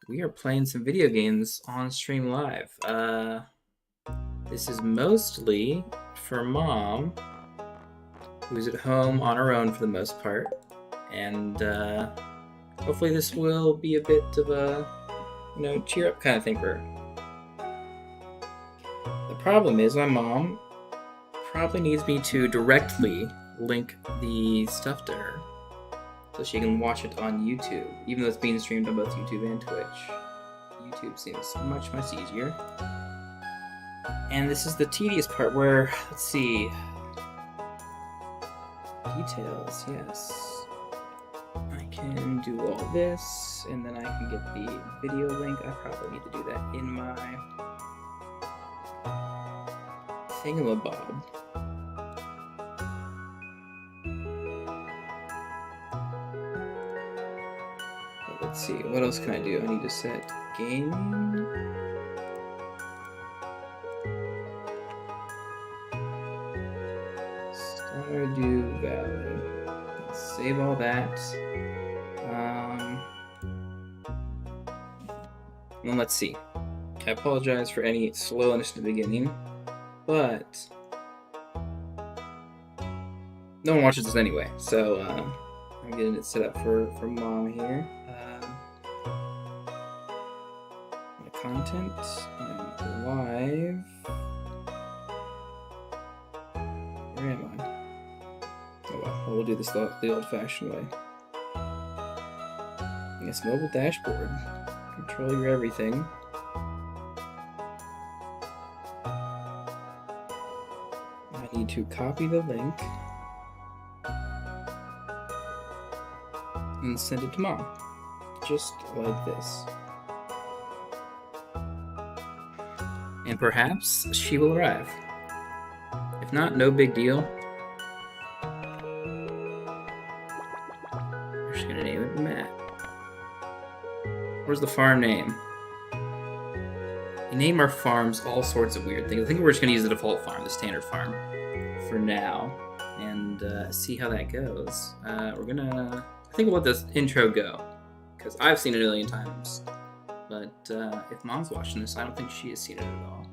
we are playing some video games on stream live. This is mostly for Mom, who's at home on her own for the most part, and hopefully this will be a bit of a, cheer up kind of thing for her. The problem is my mom probably needs me to directly link the stuff to her so she can watch it on YouTube, even though it's being streamed on both YouTube and Twitch. YouTube seems much easier. And this is the tedious part where, let's see, details, yes. I can do all this, and then I can get the video link. I probably need to do that in my thingamabob. Let's see, what else can I do? I need to set gaming. Stardew Valley. Let's save all that. And let's see. I apologize for any slowness in the beginning, but no one watches this anyway, so I'm getting it set up for Mom here. My content and live. Where am I? Oh well, we'll do this the old-fashioned way. I guess mobile dashboard. Control your everything. I need to copy the link and send it to Mom, just like this. And perhaps she will arrive. If not, no big deal. We're just gonna name it Matt. Where's the farm name? We name our farms all sorts of weird things. I think we're just gonna use the default farm, the standard farm, for now, and see how that goes. I think we'll let this intro go, because I've seen it a million times. But if Mom's watching this, I don't think she has seen it at all.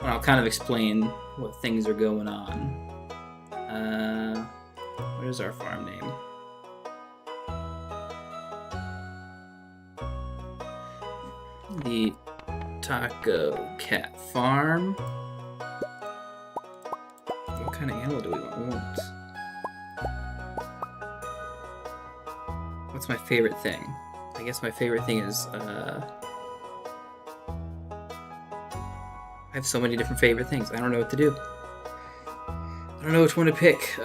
And I'll kind of explain what things are going on. What is our farm name? The Taco Cat Farm. What kind of animal do we want? What's my favorite thing? I guess my favorite thing is, I have so many different favorite things. I don't know what to do. I don't know which one to pick.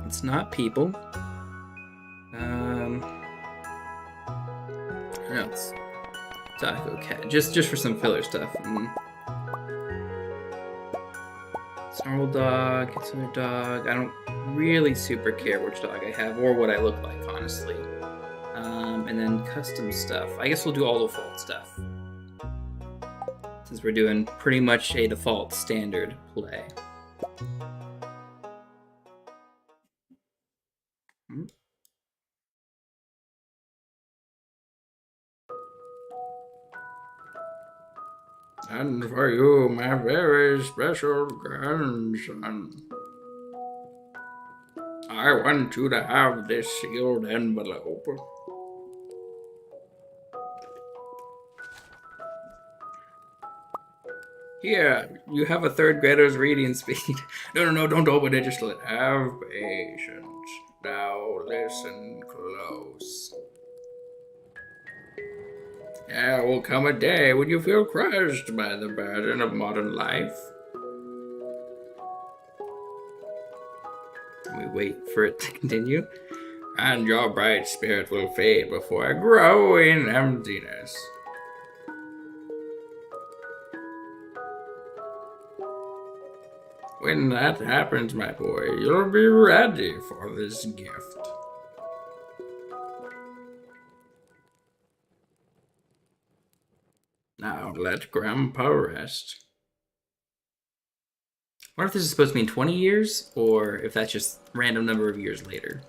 It's not people. I don't know, it's Taco Cat. Just for some filler stuff. It's normal dog, it's another dog. I don't really super care which dog I have or what I look like, honestly. And then custom stuff. I guess we'll do all default stuff, since we're doing pretty much a default standard play. And for you, my very special grandson, I want you to have this sealed envelope. Here, you have a third grader's reading speed. No, don't open it, just have patience. Now listen close. There will come a day when you feel crushed by the burden of modern life. We wait for it to continue. And your bright spirit will fade before a growing emptiness. When that happens, my boy, you'll be ready for this gift. Now let Grandpa rest. I wonder if this is supposed to mean 20 years, or if that's just random number of years later.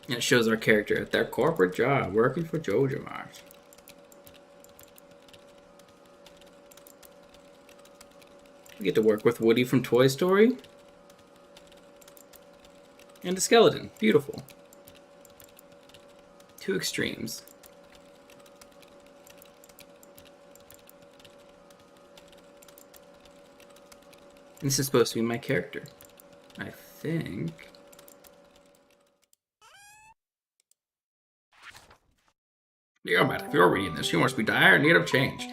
And it shows our character at their corporate job, working for Jojo Mart. We get to work with Woody from Toy Story. And a skeleton. Beautiful. Two extremes. And this is supposed to be my character, I think. Dear Matt, if you're reading this, you must be dire in need of change.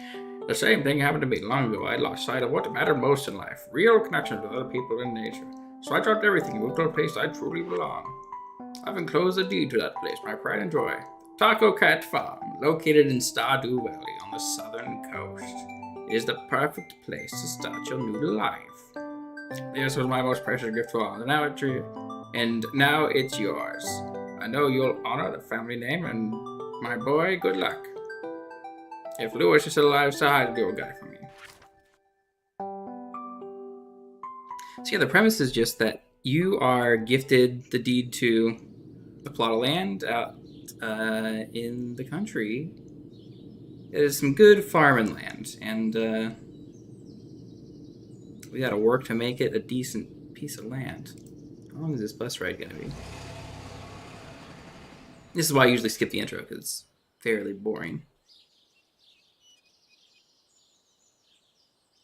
The same thing happened to me long ago. I lost sight of what mattered most in life, real connections with other people and nature. So I dropped everything and moved to a place I truly belong. I've enclosed a deed to that place, my pride and joy. Taco Cat Farm, located in Stardew Valley on the southern coast. It is the perfect place to start your new life. This was my most precious gift for all, and now it's yours. I know you'll honor the family name, and my boy, good luck. If Lewis is still alive, say hi to the old guy for me. So yeah, the premise is just that you are gifted the deed to a plot of land out in the country. It is some good farming land, and we gotta work to make it a decent piece of land. How long is this bus ride gonna be? This is why I usually skip the intro, because it's fairly boring.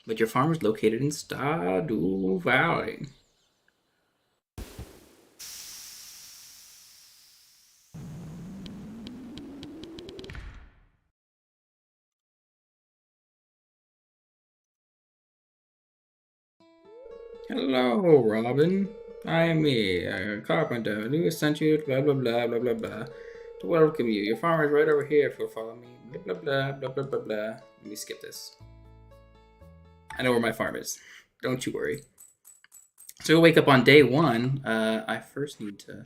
But your farm is located in Stardew Valley. Hello, Robin. I am me, a carpenter. Lewis sent you blah blah blah blah blah blah to welcome you. Your farm is right over here if you'll follow me. Blah blah blah blah blah blah blah. Let me skip this. I know where my farm is. Don't you worry. So we'll wake up on day one. I first need to...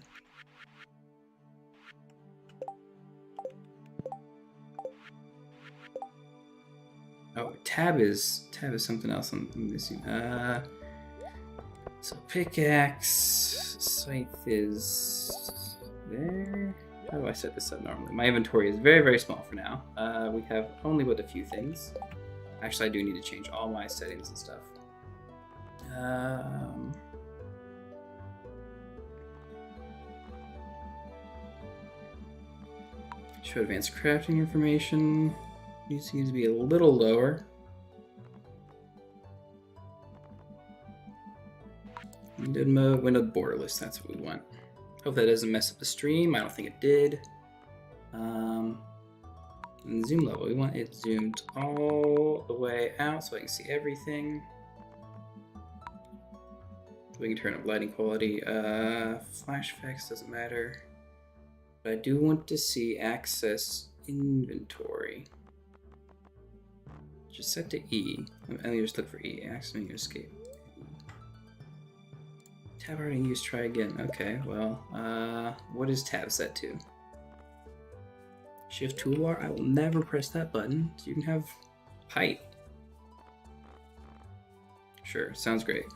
Oh, tab is something else I'm missing. So pickaxe, scythe is there. How do I set this up normally? My inventory is very, very small for now. We have only but a few things. Actually, I do need to change all my settings and stuff. Show advanced crafting information. Needs to be a little lower. Windowed mode, windowed borderless, that's what we want. Hope that doesn't mess up the stream. I don't think it did. And the zoom level, we want it zoomed all the way out so I can see everything. We can turn up lighting quality. Flash effects doesn't matter. But I do want to see access inventory. Just set to E. Let me just look for E. Access menu escape. Tab already used, try again. Okay, well, what is tab set to? Shift toolbar? I will never press that button. So you can have height. Sure, sounds great.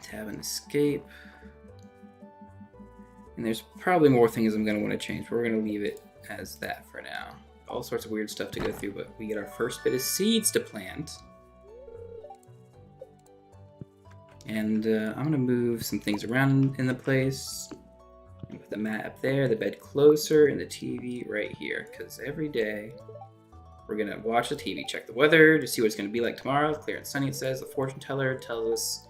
Tab and escape. And there's probably more things I'm going to want to change, but we're going to leave it as that for now. All sorts of weird stuff to go through, but we get our first bit of seeds to plant. And I'm going to move some things around in the place. And put the mat up there, the bed closer, and the TV right here. Because every day we're going to watch the TV, check the weather to see what it's going to be like tomorrow. Clear and sunny, it says. The fortune teller tells us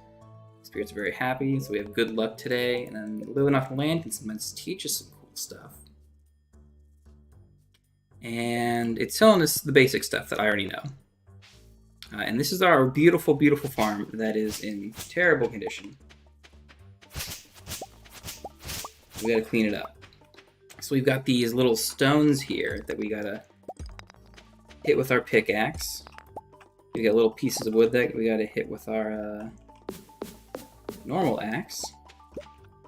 spirits are very happy, so we have good luck today. And then living off the land can sometimes teach us some cool stuff. And it's telling us the basic stuff that I already know. And this is our beautiful, beautiful farm that is in terrible condition. We gotta clean it up. So we've got these little stones here that we gotta hit with our pickaxe. We got little pieces of wood that we gotta hit with our normal axe.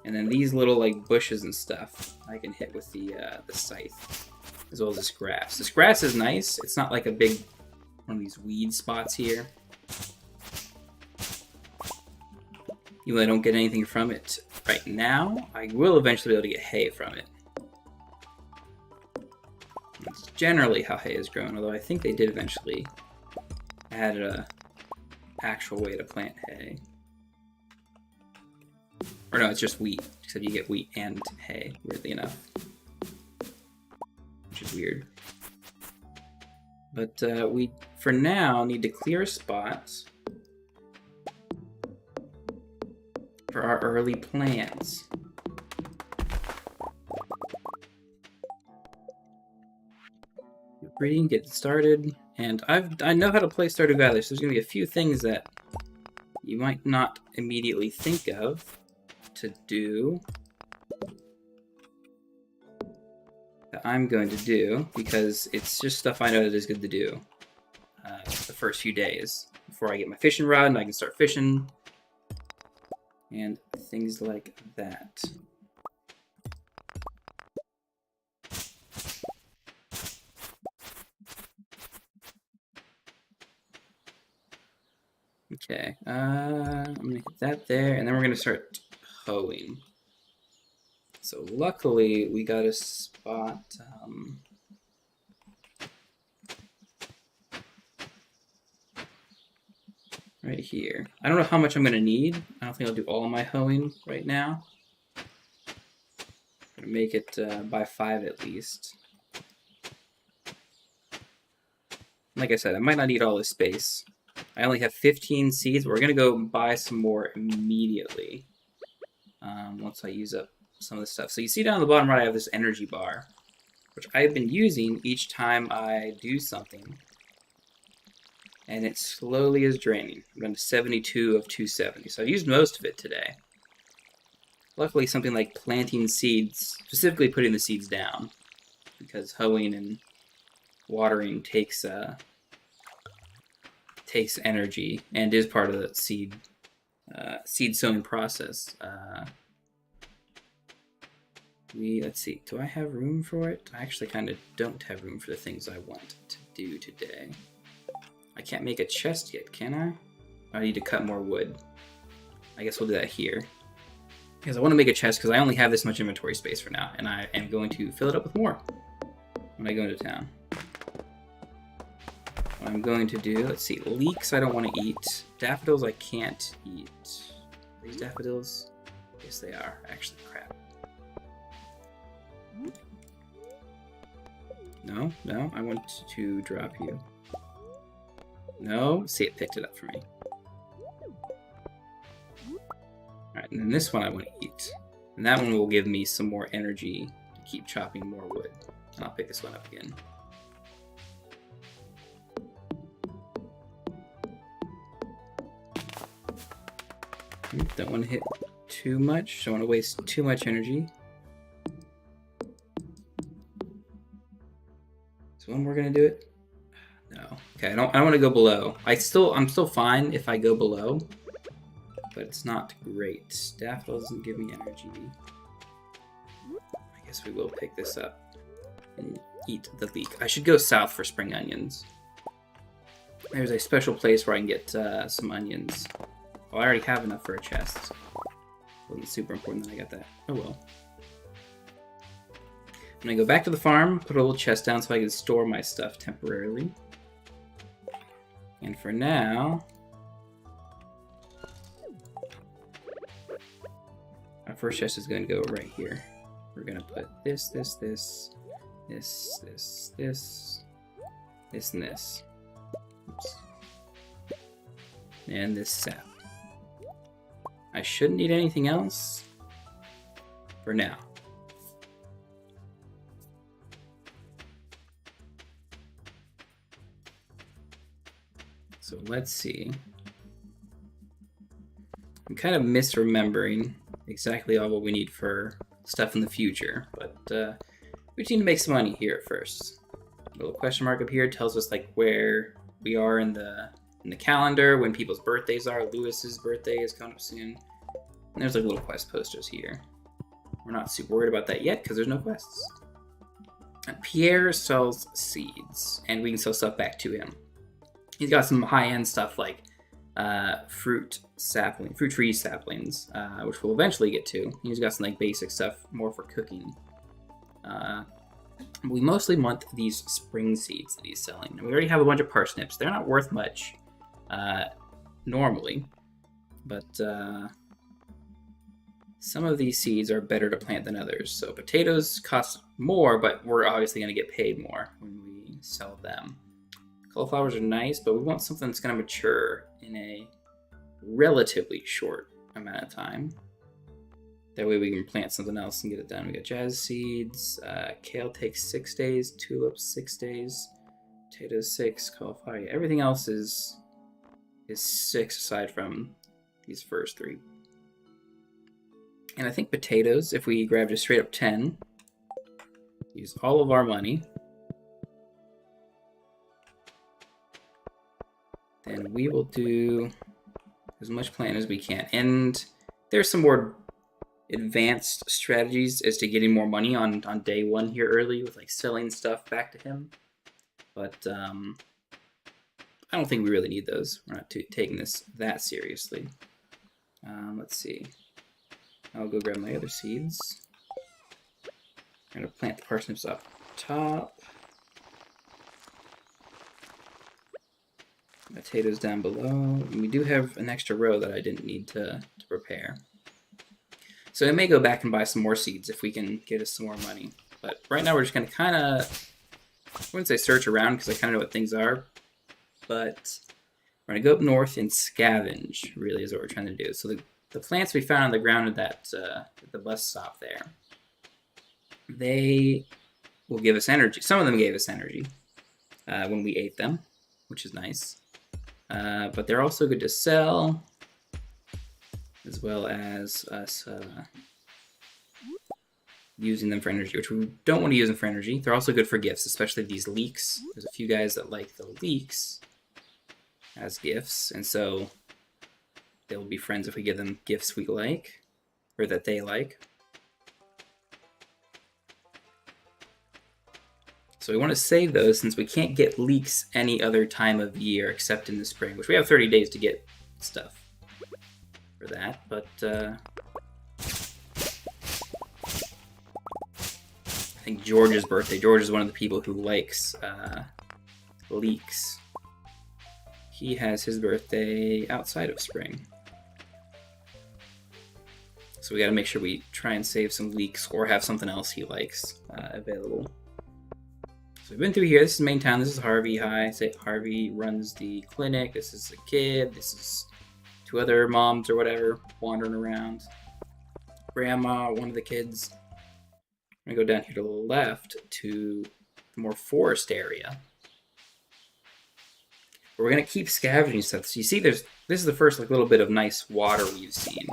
And then these little like bushes and stuff I can hit with the scythe, as well as this grass. This grass is nice. It's not like a big one of these weed spots here. Even though I don't get anything from it right now, I will eventually be able to get hay from it. That's generally how hay is grown, although I think they did eventually add a actual way to plant hay. Or no, it's just wheat, except you get wheat and hay, weirdly enough. Which is weird. But we, for now, need to clear a spot for our early plants. Breeding, get started, and I know how to play Stardew Valley, so there's going to be a few things that you might not immediately think of to do that I'm going to do, because it's just stuff I know that is good to do the first few days before I get my fishing rod and I can start fishing and things like that. Okay, I'm gonna get that there, and then we're gonna start hoeing. So luckily, we got a spot. Right here. I don't know how much I'm gonna need. I don't think I'll do all of my hoeing right now. I'm gonna make it by 5 at least. Like I said, I might not need all this space. I only have 15 seeds. We're gonna go buy some more immediately once I use up some of the stuff. So you see down on the bottom right, I have this energy bar, which I've been using each time I do something, and it slowly is draining. I'm down to 72 of 270, so I've used most of it today. Luckily, something like planting seeds, specifically putting the seeds down, because hoeing and watering takes energy and is part of the seed sowing process. Let's see, do I have room for it? I actually kind of don't have room for the things I want to do today. I can't make a chest yet, can I? I need to cut more wood. I guess we'll do that here. Because I want to make a chest because I only have this much inventory space for now, and I am going to fill it up with more when I go into town. What I'm going to do, let's see, leeks I don't want to eat. Daffodils I can't eat. Are these daffodils? Yes, they are. Actually, crap. No, no, I want to drop you. No, see, it picked it up for me. Alright, and then this one I want to eat. And that one will give me some more energy to keep chopping more wood. And I'll pick this one up again. Don't want to hit too much. Don't want to waste too much energy. So when we're gonna do it? No. Okay, I don't want to go below. I'm still fine if I go below, but it's not great. Daffodil doesn't give me energy. I guess we will pick this up and eat the leek. I should go south for spring onions. There's a special place where I can get some onions. Oh, I already have enough for a chest. Wasn't super important that I got that. Oh well. I'm gonna go back to the farm, put a little chest down so I can store my stuff temporarily. And for now, our first chest is going to go right here. We're gonna put this, and this. Oops. And this sap. I shouldn't need anything else for now. So let's see. I'm kind of misremembering exactly all what we need for stuff in the future, but we just need to make some money here at first. A little question mark up here tells us like where we are in the calendar, when people's birthdays are. Lewis's birthday is coming up soon. And there's like little quest posters here. We're not super worried about that yet because there's no quests. And Pierre sells seeds, and we can sell stuff back to him. He's got some high-end stuff like fruit fruit tree saplings, which we'll eventually get to. He's got some like basic stuff more for cooking. We mostly want these spring seeds that he's selling. And we already have a bunch of parsnips. They're not worth much normally, but some of these seeds are better to plant than others. So potatoes cost more, but we're obviously going to get paid more when we sell them. Cauliflowers are nice, but we want something that's going to mature in a relatively short amount of time. That way we can plant something else and get it done. We got jazz seeds. Kale takes 6 days. Tulips 6 days. Potatoes 6. Cauliflower. Yeah, everything else is 6 aside from these first 3. And I think potatoes, if we grab just straight up 10, use all of our money, then we will do as much planting as we can. And there's some more advanced strategies as to getting more money on day 1 here early with like selling stuff back to him. But I don't think we really need those. We're not taking this that seriously. Let's see. I'll go grab my other seeds. I'm going to plant the parsnips up top. Potatoes down below. And we do have an extra row that I didn't need to prepare. So I may go back and buy some more seeds if we can get us some more money. But right now we're just going to kind of, I wouldn't say search around because I kind of know what things are. But we're going to go up north and scavenge, really is what we're trying to do. So the plants we found on the ground at the bus stop there, they will give us energy. Some of them gave us energy when we ate them, which is nice. But they're also good to sell, as well as us using them for energy, which we don't want to use them for energy. They're also good for gifts, especially these leeks. There's a few guys that like the leeks as gifts, and so they'll be friends if we give them gifts we like, or that they like. So we want to save those since we can't get leeks any other time of year except in the spring, which we have 30 days to get stuff for that, but I think George's birthday. George is one of the people who likes leeks. He has his birthday outside of spring. So we gotta make sure we try and save some leeks or have something else he likes available. So we've been through here. This is main town. This is Harvey. Hi. Say Harvey runs the clinic. This is a kid. This is 2 other moms or whatever wandering around. Grandma, one of the kids. I'm gonna go down here to the left to the more forest area. But we're gonna keep scavenging stuff. So you see, this is the first like little bit of nice water we've seen.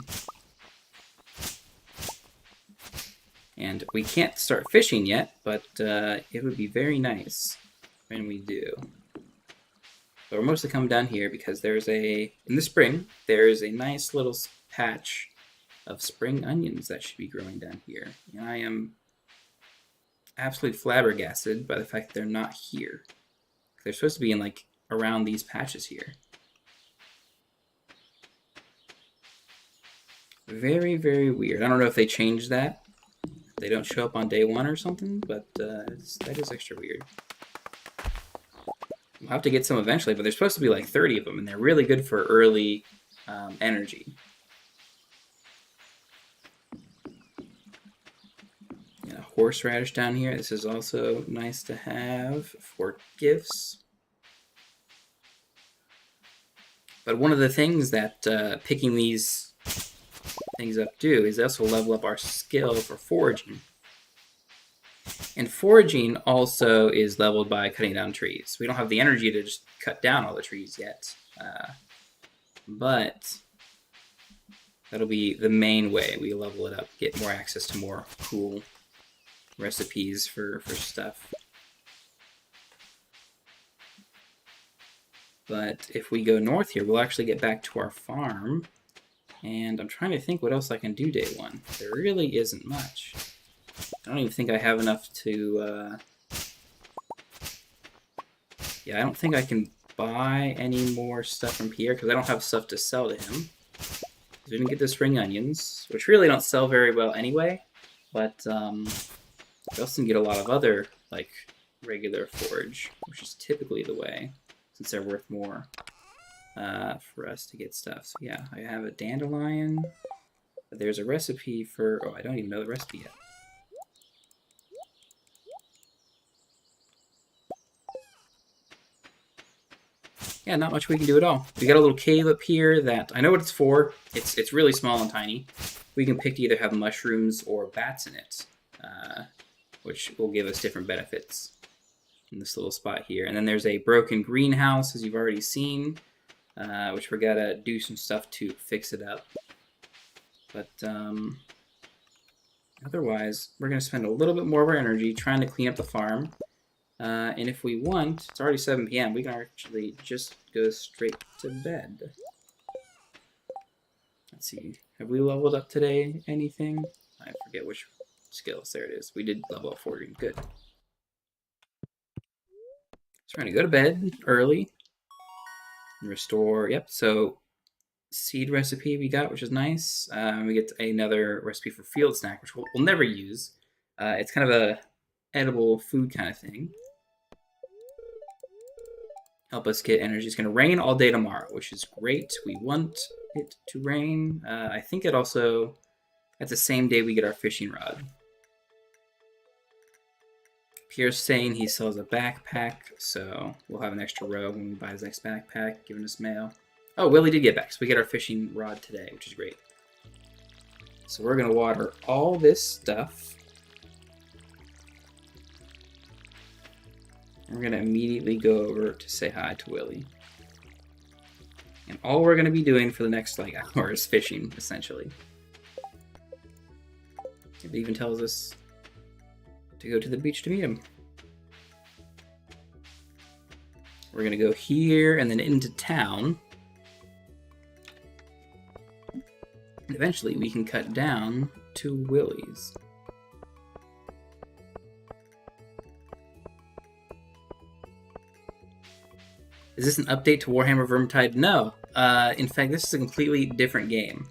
And we can't start fishing yet, but it would be very nice when we do. But we're mostly coming down here because in the spring, there's a nice little patch of spring onions that should be growing down here. And I am absolutely flabbergasted by the fact that they're not here. They're supposed to be in like around these patches here. Very, very weird. I don't know if they changed that. They don't show up on day 1 or something, but that is extra weird. We'll have to get some eventually, but there's supposed to be like 30 of them, and they're really good for early energy. Yeah, horseradish down here. This is also nice to have for gifts. But one of the things that picking these things up do is they also level up our skill for foraging. And foraging also is leveled by cutting down trees. We don't have the energy to just cut down all the trees yet. But that'll be the main way we level it up, get more access to more cool recipes for stuff. But if we go north here, we'll actually get back to our farm. And I'm trying to think what else I can do day 1. There really isn't much. I don't even think I have enough to... Yeah, I don't think I can buy any more stuff from Pierre because I don't have stuff to sell to him. We didn't get the spring onions, which really don't sell very well anyway, but we also can get a lot of other, like, regular forage, which is typically the way, since they're worth more for us to get stuff. So yeah, I have a dandelion. There's a recipe for... Oh, I don't even know the recipe yet. Yeah, not much we can do at all. We got a little cave up here that... I know what it's for. It's really small and tiny. We can pick to either have mushrooms or bats in it, which will give us different benefits in this little spot here. And then there's a broken greenhouse, as you've already seen, which we gotta do some stuff to fix it up. But otherwise, we're gonna spend a little bit more of our energy trying to clean up the farm. And if we want, it's already 7 p.m., we can actually just go straight to bed. Let's see, have we leveled up today anything? I forget which skills. There it is. We did level up 40. Good. So we're going to go to bed early. And restore. Yep, so seed recipe we got, which is nice. We get another recipe for field snack, which we'll never use. It's kind of a edible food kind of thing. Help us get energy. It's going to rain all day tomorrow, which is great. We want it to rain. I think it also, at the same day we get our fishing rod. Pierre's saying he sells a backpack, so we'll have an extra row when we buy his next backpack, giving us mail. Oh, Willie did get back, so we get our fishing rod today, which is great. So we're going to water all this stuff. We're going to immediately go over to say hi to Willie. And all we're going to be doing for the next, like, hour is fishing, essentially. It even tells us to go to the beach to meet him. We're going to go here and then into town. And eventually we can cut down to Willie's. Is this an update to Warhammer Vermintide? No. In fact, this is a completely different game.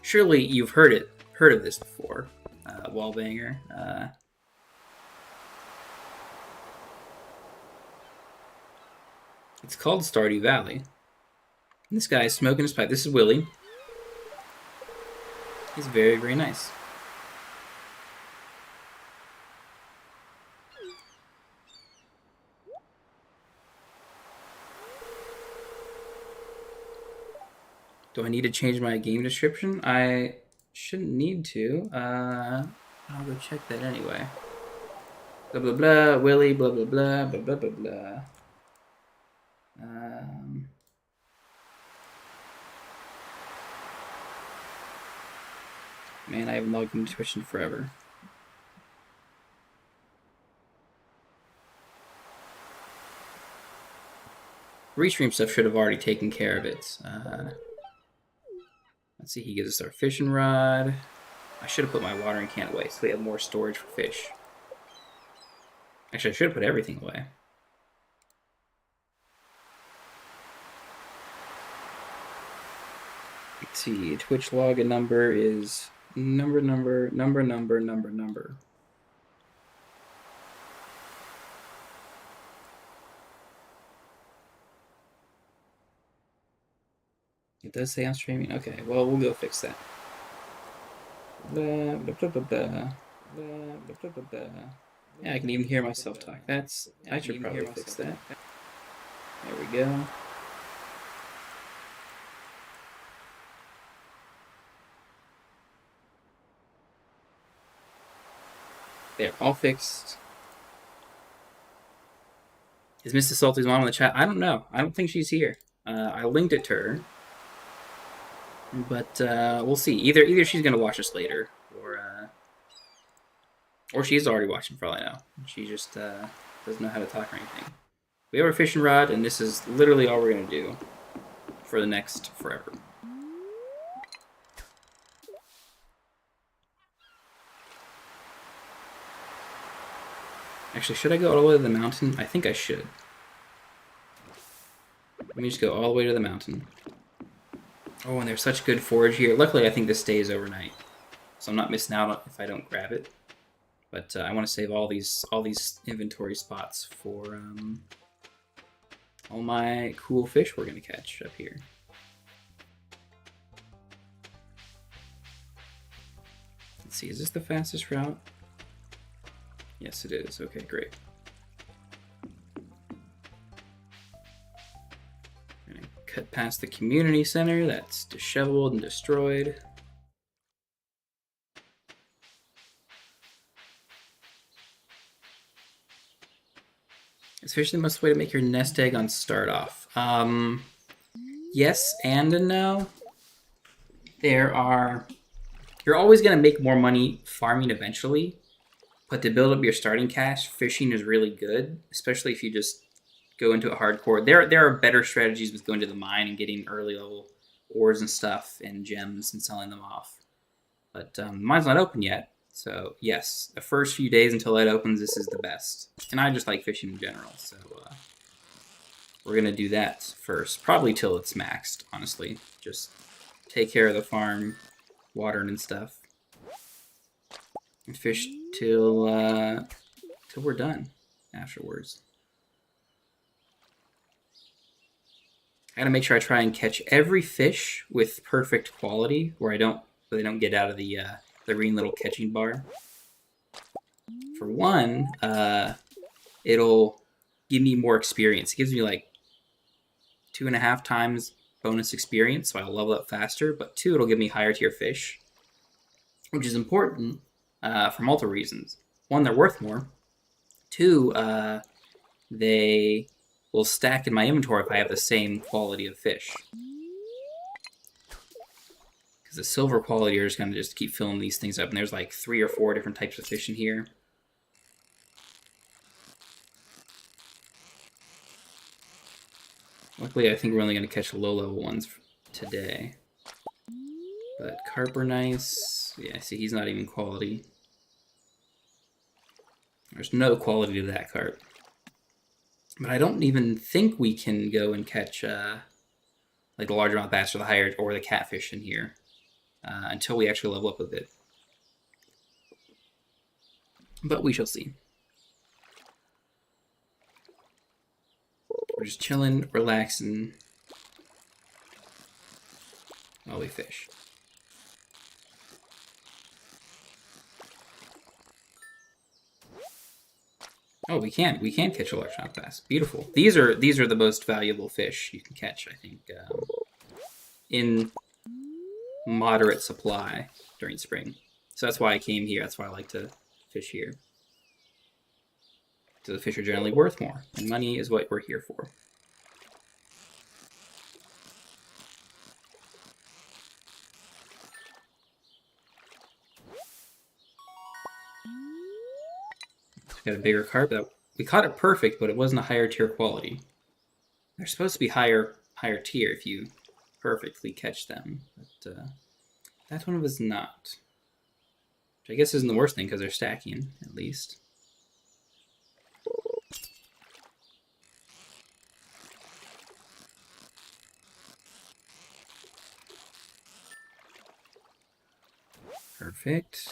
Surely you've heard of this before, Wallbanger. It's called Stardew Valley. And this guy is smoking his pipe. This is Willie. He's very, very nice. Do I need to change my game description? I shouldn't need to. I'll go check that anyway. Blah, blah, blah, Willie, blah, blah, blah, blah, blah, blah, blah. Man, I haven't logged into Twitch in forever. Restream stuff should have already taken care of it. Let's see, he gives us our fishing rod. I should have put my watering can away so we have more storage for fish. Actually, I should have put everything away. Let's see, Twitch login number is number. It does say I'm streaming? Okay, well, we'll go fix that. Blah, blah, blah, blah, blah. Blah, blah, blah, blah. Yeah, I can even hear myself talk. I should probably fix that. There we go. There, all fixed. Is Mrs. Salty's mom in the chat? I don't know. I don't think she's here. I linked it to her. But we'll see. Either she's gonna watch us later, or she's already watching for all I know. She just doesn't know how to talk or anything. We have our fishing rod, and this is literally all we're gonna do for the next forever. Actually, should I go all the way to the mountain? I think I should. Let me just go all the way to the mountain. Oh, and there's such good forage here. Luckily, I think this stays overnight, so I'm not missing out if I don't grab it. But I want to save all these inventory spots for all my cool fish we're gonna catch up here. Let's see, is this the fastest route? Yes, it is. Okay, great. I'm gonna cut past the community center that's disheveled and destroyed. Is fish the most way to make your nest egg on start off? Yes and a no. You're always going to make more money farming eventually, but to build up your starting cash, fishing is really good, especially if you just go into it hardcore. There are better strategies with going to the mine and getting early level ores and stuff and gems and selling them off. But the mine's not open yet, so yes, the first few days until it opens, this is the best. And I just like fishing in general, so we're going to do that first, probably till it's maxed, honestly. Just take care of the farm, watering and stuff, and fish till we're done afterwards. I gotta make sure I try and catch every fish with perfect quality, where they don't get out of the green little catching bar. For one, it'll give me more experience. It gives me like 2.5 times bonus experience, so I'll level up faster. But 2, it'll give me higher tier fish, which is important for multiple reasons. 1, they're worth more. 2, they will stack in my inventory if I have the same quality of fish. Because the silver quality are just going to just keep filling these things up. And there's like 3 or 4 different types of fish in here. Luckily, I think we're only going to catch low-level ones today. But carp are nice. Yeah, see, he's not even quality. There's no quality to that carp. But I don't even think we can go and catch like the largemouth bass or the higher or the catfish in here until we actually level up a bit. But we shall see. We're just chilling, relaxing while we fish. Oh, we can catch a largemouth bass. Beautiful. These are the most valuable fish you can catch, I think, in moderate supply during spring. So that's why I came here. That's why I like to fish here. So the fish are generally worth more, and money is what we're here for. Got a bigger carp. We caught it perfect, but it wasn't a higher tier quality. They're supposed to be higher tier if you perfectly catch them, but that one was not. Which I guess isn't the worst thing because they're stacking, at least. Perfect.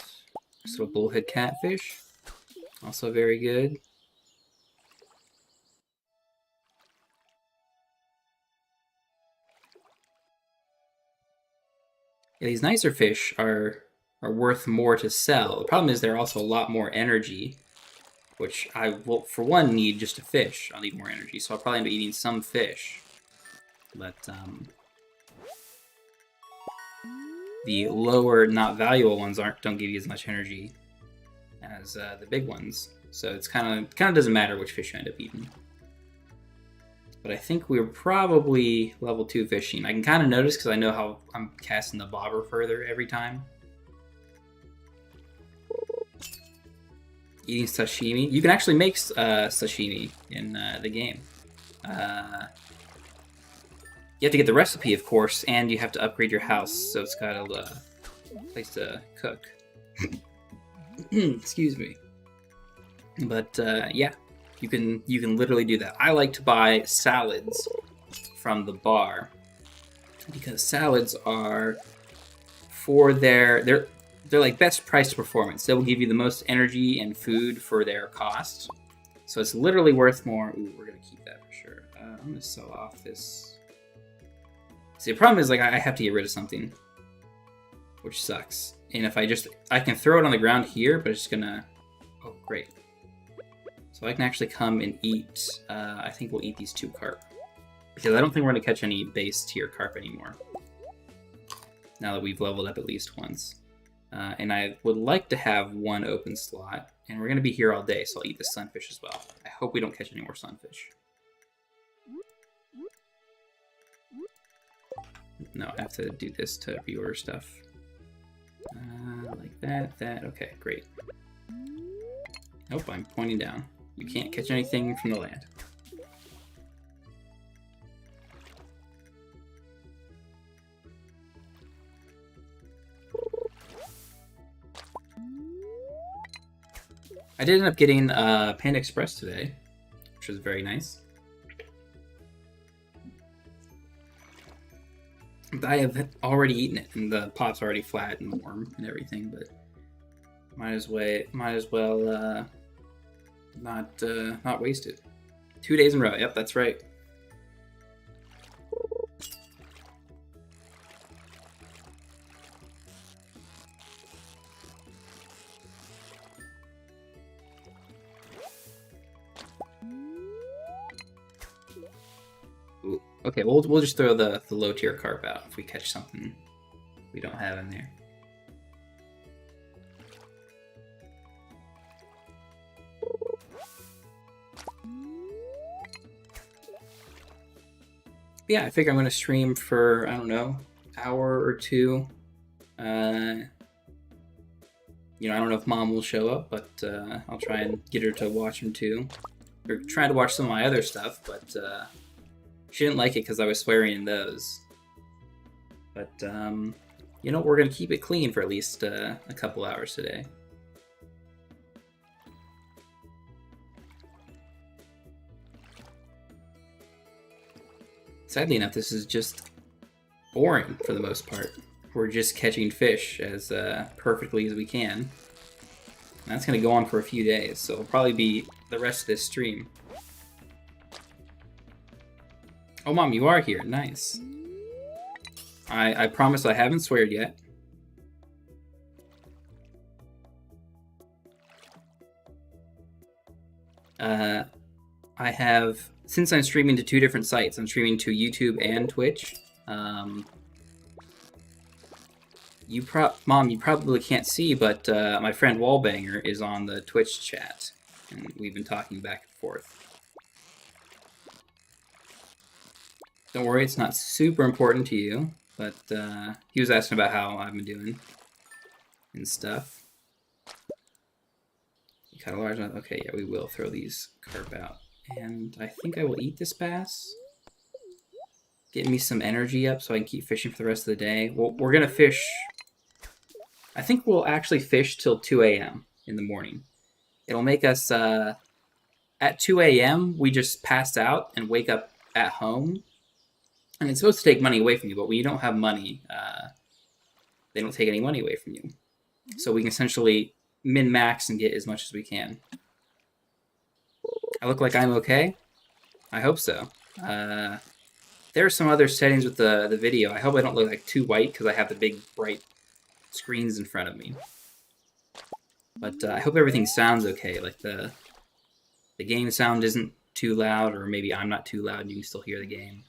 So a bullhead catfish. Also very good. Yeah, these nicer fish are worth more to sell. The problem is they're also a lot more energy, which I will, for one, need just to fish. I'll need more energy, so I'll probably end up eating some fish. But the lower, not valuable ones don't give you as much energy as the big ones. So it's kind of doesn't matter which fish you end up eating. But I think we're probably level 2 fishing. I can kind of notice because I know how I'm casting the bobber further every time. Eating sashimi. You can actually make sashimi in the game. You have to get the recipe, of course, and you have to upgrade your house so it's got a place to cook. Excuse me. But yeah, you can literally do that. I like to buy salads from the bar because salads are for they're like best price to performance. They will give you the most energy and food for their cost. So it's literally worth more. Ooh, we're gonna keep that for sure. I'm gonna sell off this. See, the problem is like I have to get rid of something, which sucks. And if I can throw it on the ground here, but it's gonna. Oh, great. So I can actually come and eat. I think we'll eat these 2 carp because I don't think we're gonna catch any base tier carp anymore. Now that we've leveled up at least once. And I would like to have 1 open slot. And we're going to be here all day, so I'll eat the sunfish as well. I hope we don't catch any more sunfish. No, I have to do this to viewer stuff. Like that. Okay, great. Nope, I'm pointing down. You can't catch anything from the land. I did end up getting Panda Express today, which was very nice. I have already eaten it, and the pot's already flat and warm and everything, but might as well not waste it. 2 days in a row. Yep, that's right. Ooh, okay, we'll just throw the low tier carp out if we catch something we don't have in there. Yeah, I figure I'm going to stream for, I don't know, hour or 2. You know, I don't know if Mom will show up, but I'll try and get her to watch them too. Or trying to watch some of my other stuff, but she didn't like it because I was swearing in those. But, you know, we're going to keep it clean for at least a couple hours today. Sadly enough, this is just boring for the most part. We're just catching fish as perfectly as we can. And that's going to go on for a few days, so it'll probably be the rest of this stream. Oh, Mom, you are here. Nice. I promise I haven't sweared yet. I have, since I'm streaming to 2 different sites, I'm streaming to YouTube and Twitch. Mom, you probably can't see, but my friend Wallbanger is on the Twitch chat, and we've been talking back and forth. Don't worry, it's not super important to you, but he was asking about how I've been doing and stuff. You caught a large one? Okay, yeah, we will throw these carp out. And I think I will eat this bass. Get me some energy up so I can keep fishing for the rest of the day. Well, we're going to fish. I think we'll actually fish till 2 a.m. in the morning. It'll make us, at 2 a.m., we just pass out and wake up at home. And it's supposed to take money away from you, but when you don't have money, they don't take any money away from you. So we can essentially min-max and get as much as we can. I look like I'm okay? I hope so. There are some other settings with the video. I hope I don't look like too white because I have the big bright screens in front of me. But I hope everything sounds okay. Like the game sound isn't too loud, or maybe I'm not too loud and you can still hear the game.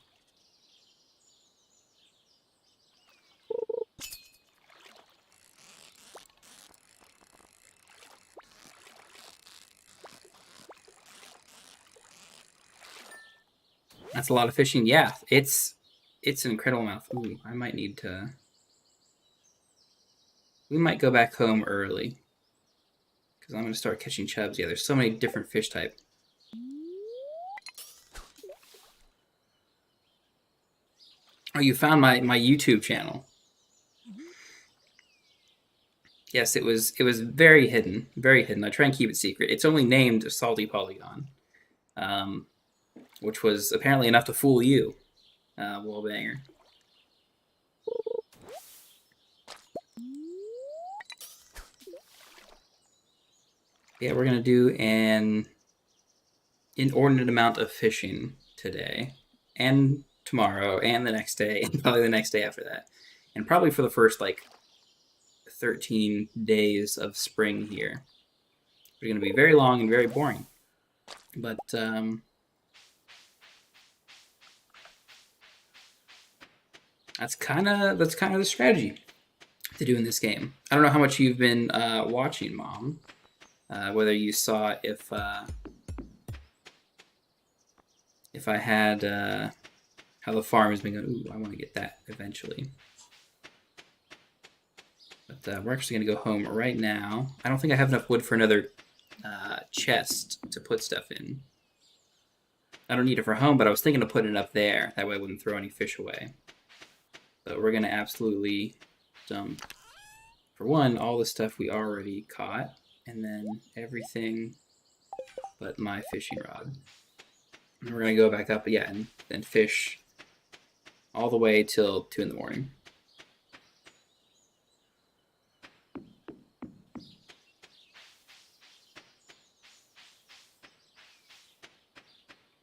That's a lot of fishing. Yeah, it's an incredible amount. Ooh, I might need to... We might go back home early, because I'm going to start catching chubs. Yeah, there's so many different fish types. Oh, you found my YouTube channel. Yes, it was very hidden, very hidden. I try and keep it secret. It's only named Salty Polygon, which was apparently enough to fool you, Wallbanger. Yeah, we're gonna do an inordinate amount of fishing today, and tomorrow, and the next day, and probably the next day after that, and probably for the first like 13 days of spring here. They're gonna be very long and very boring, but that's kind of the strategy to do in this game. I don't know how much you've been watching, Mom. Whether you saw if I had how the farm has been going. Ooh, I want to get that eventually. But we're actually going to go home right now. I don't think I have enough wood for another chest to put stuff in. I don't need it for home, but I was thinking of putting it up there. That way I wouldn't throw any fish away. But we're going to absolutely dump, for one, all the stuff we already caught, and then everything but my fishing rod. And we're going to go back up, yeah, and fish all the way till 2 in the morning.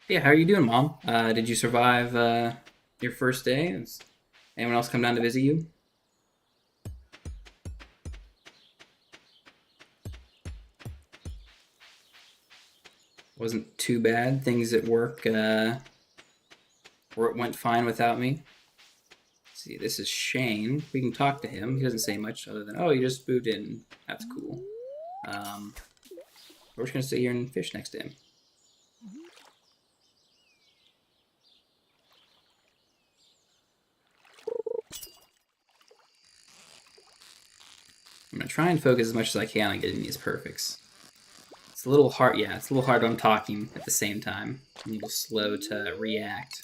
Yeah, how are you doing, Mom? Did you survive your first day? Has anyone else come down to visit you? Wasn't too bad. Things at work went fine without me. Let's see, this is Shane. We can talk to him. He doesn't say much other than, oh, you just moved in. That's cool. We're just going to sit here and fish next to him. I'm going to try and focus as much as I can on getting these perfects. It's a little hard, yeah, it's a little hard when I'm talking at the same time. I'm a little slow to react.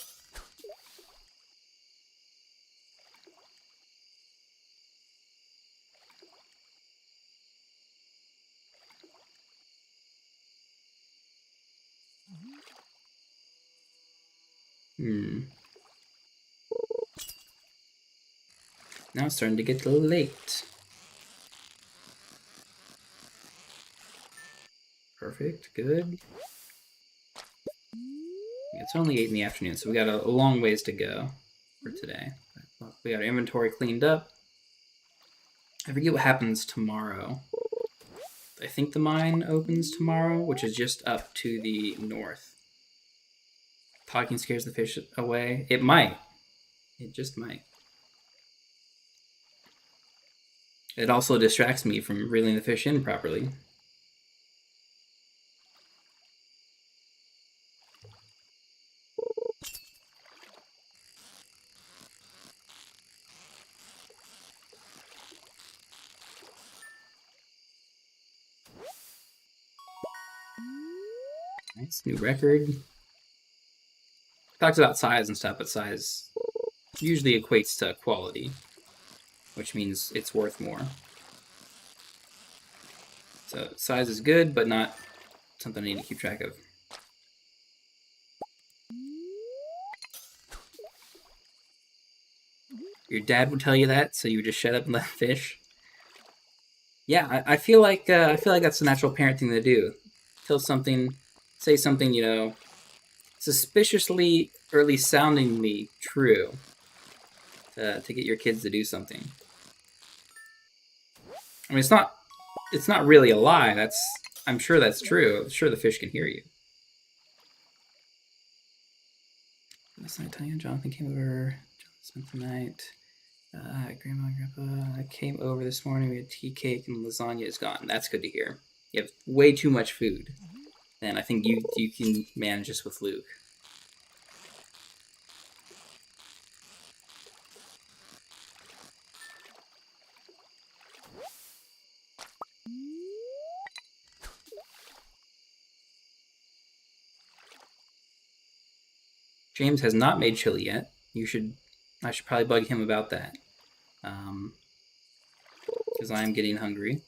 Now it's starting to get a little late. Perfect, good. It's only 8 in the afternoon, so we got a long ways to go for today. But we got our inventory cleaned up. I forget what happens tomorrow. I think the mine opens tomorrow, which is just up to the north. Talking scares the fish away. It might. It just might. It also distracts me from reeling the fish in properly. Nice, new record. Talks about size and stuff, but size usually equates to quality, which means it's worth more. So size is good, but not something I need to keep track of. Your dad would tell you that, so you would just shut up and let fish. Yeah, I feel like that's the natural parent thing to do. Tell something, say something, you know, suspiciously or at least soundingly true to get your kids to do something. I mean, it's not really a lie. I'm sure that's true. I'm sure the fish can hear you. Last night, Tanya and Jonathan came over. Jonathan spent the night. Grandma and Grandpa came over this morning. We had tea cake and lasagna is gone. That's good to hear. You have way too much food, and I think you can manage this with Luke. James has not made chili yet. I should probably bug him about that. Because I am getting hungry,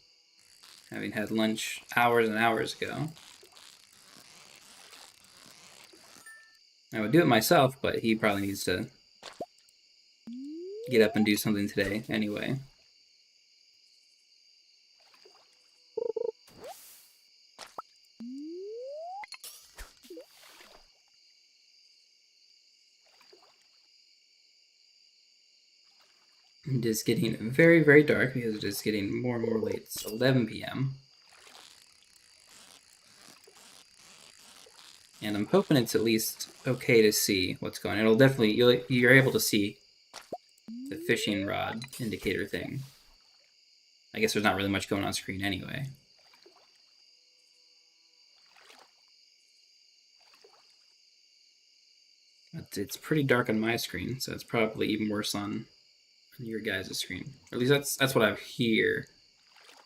having had lunch hours and hours ago. I would do it myself, but he probably needs to get up and do something today anyway. It is getting very, very dark because it is getting more and more late. It's 11 p.m. And I'm hoping it's at least okay to see what's going on. It'll definitely, you're able to see the fishing rod indicator thing. I guess there's not really much going on screen anyway. But it's pretty dark on my screen, so it's probably even worse on your guys' screen. Or at least that's what I hear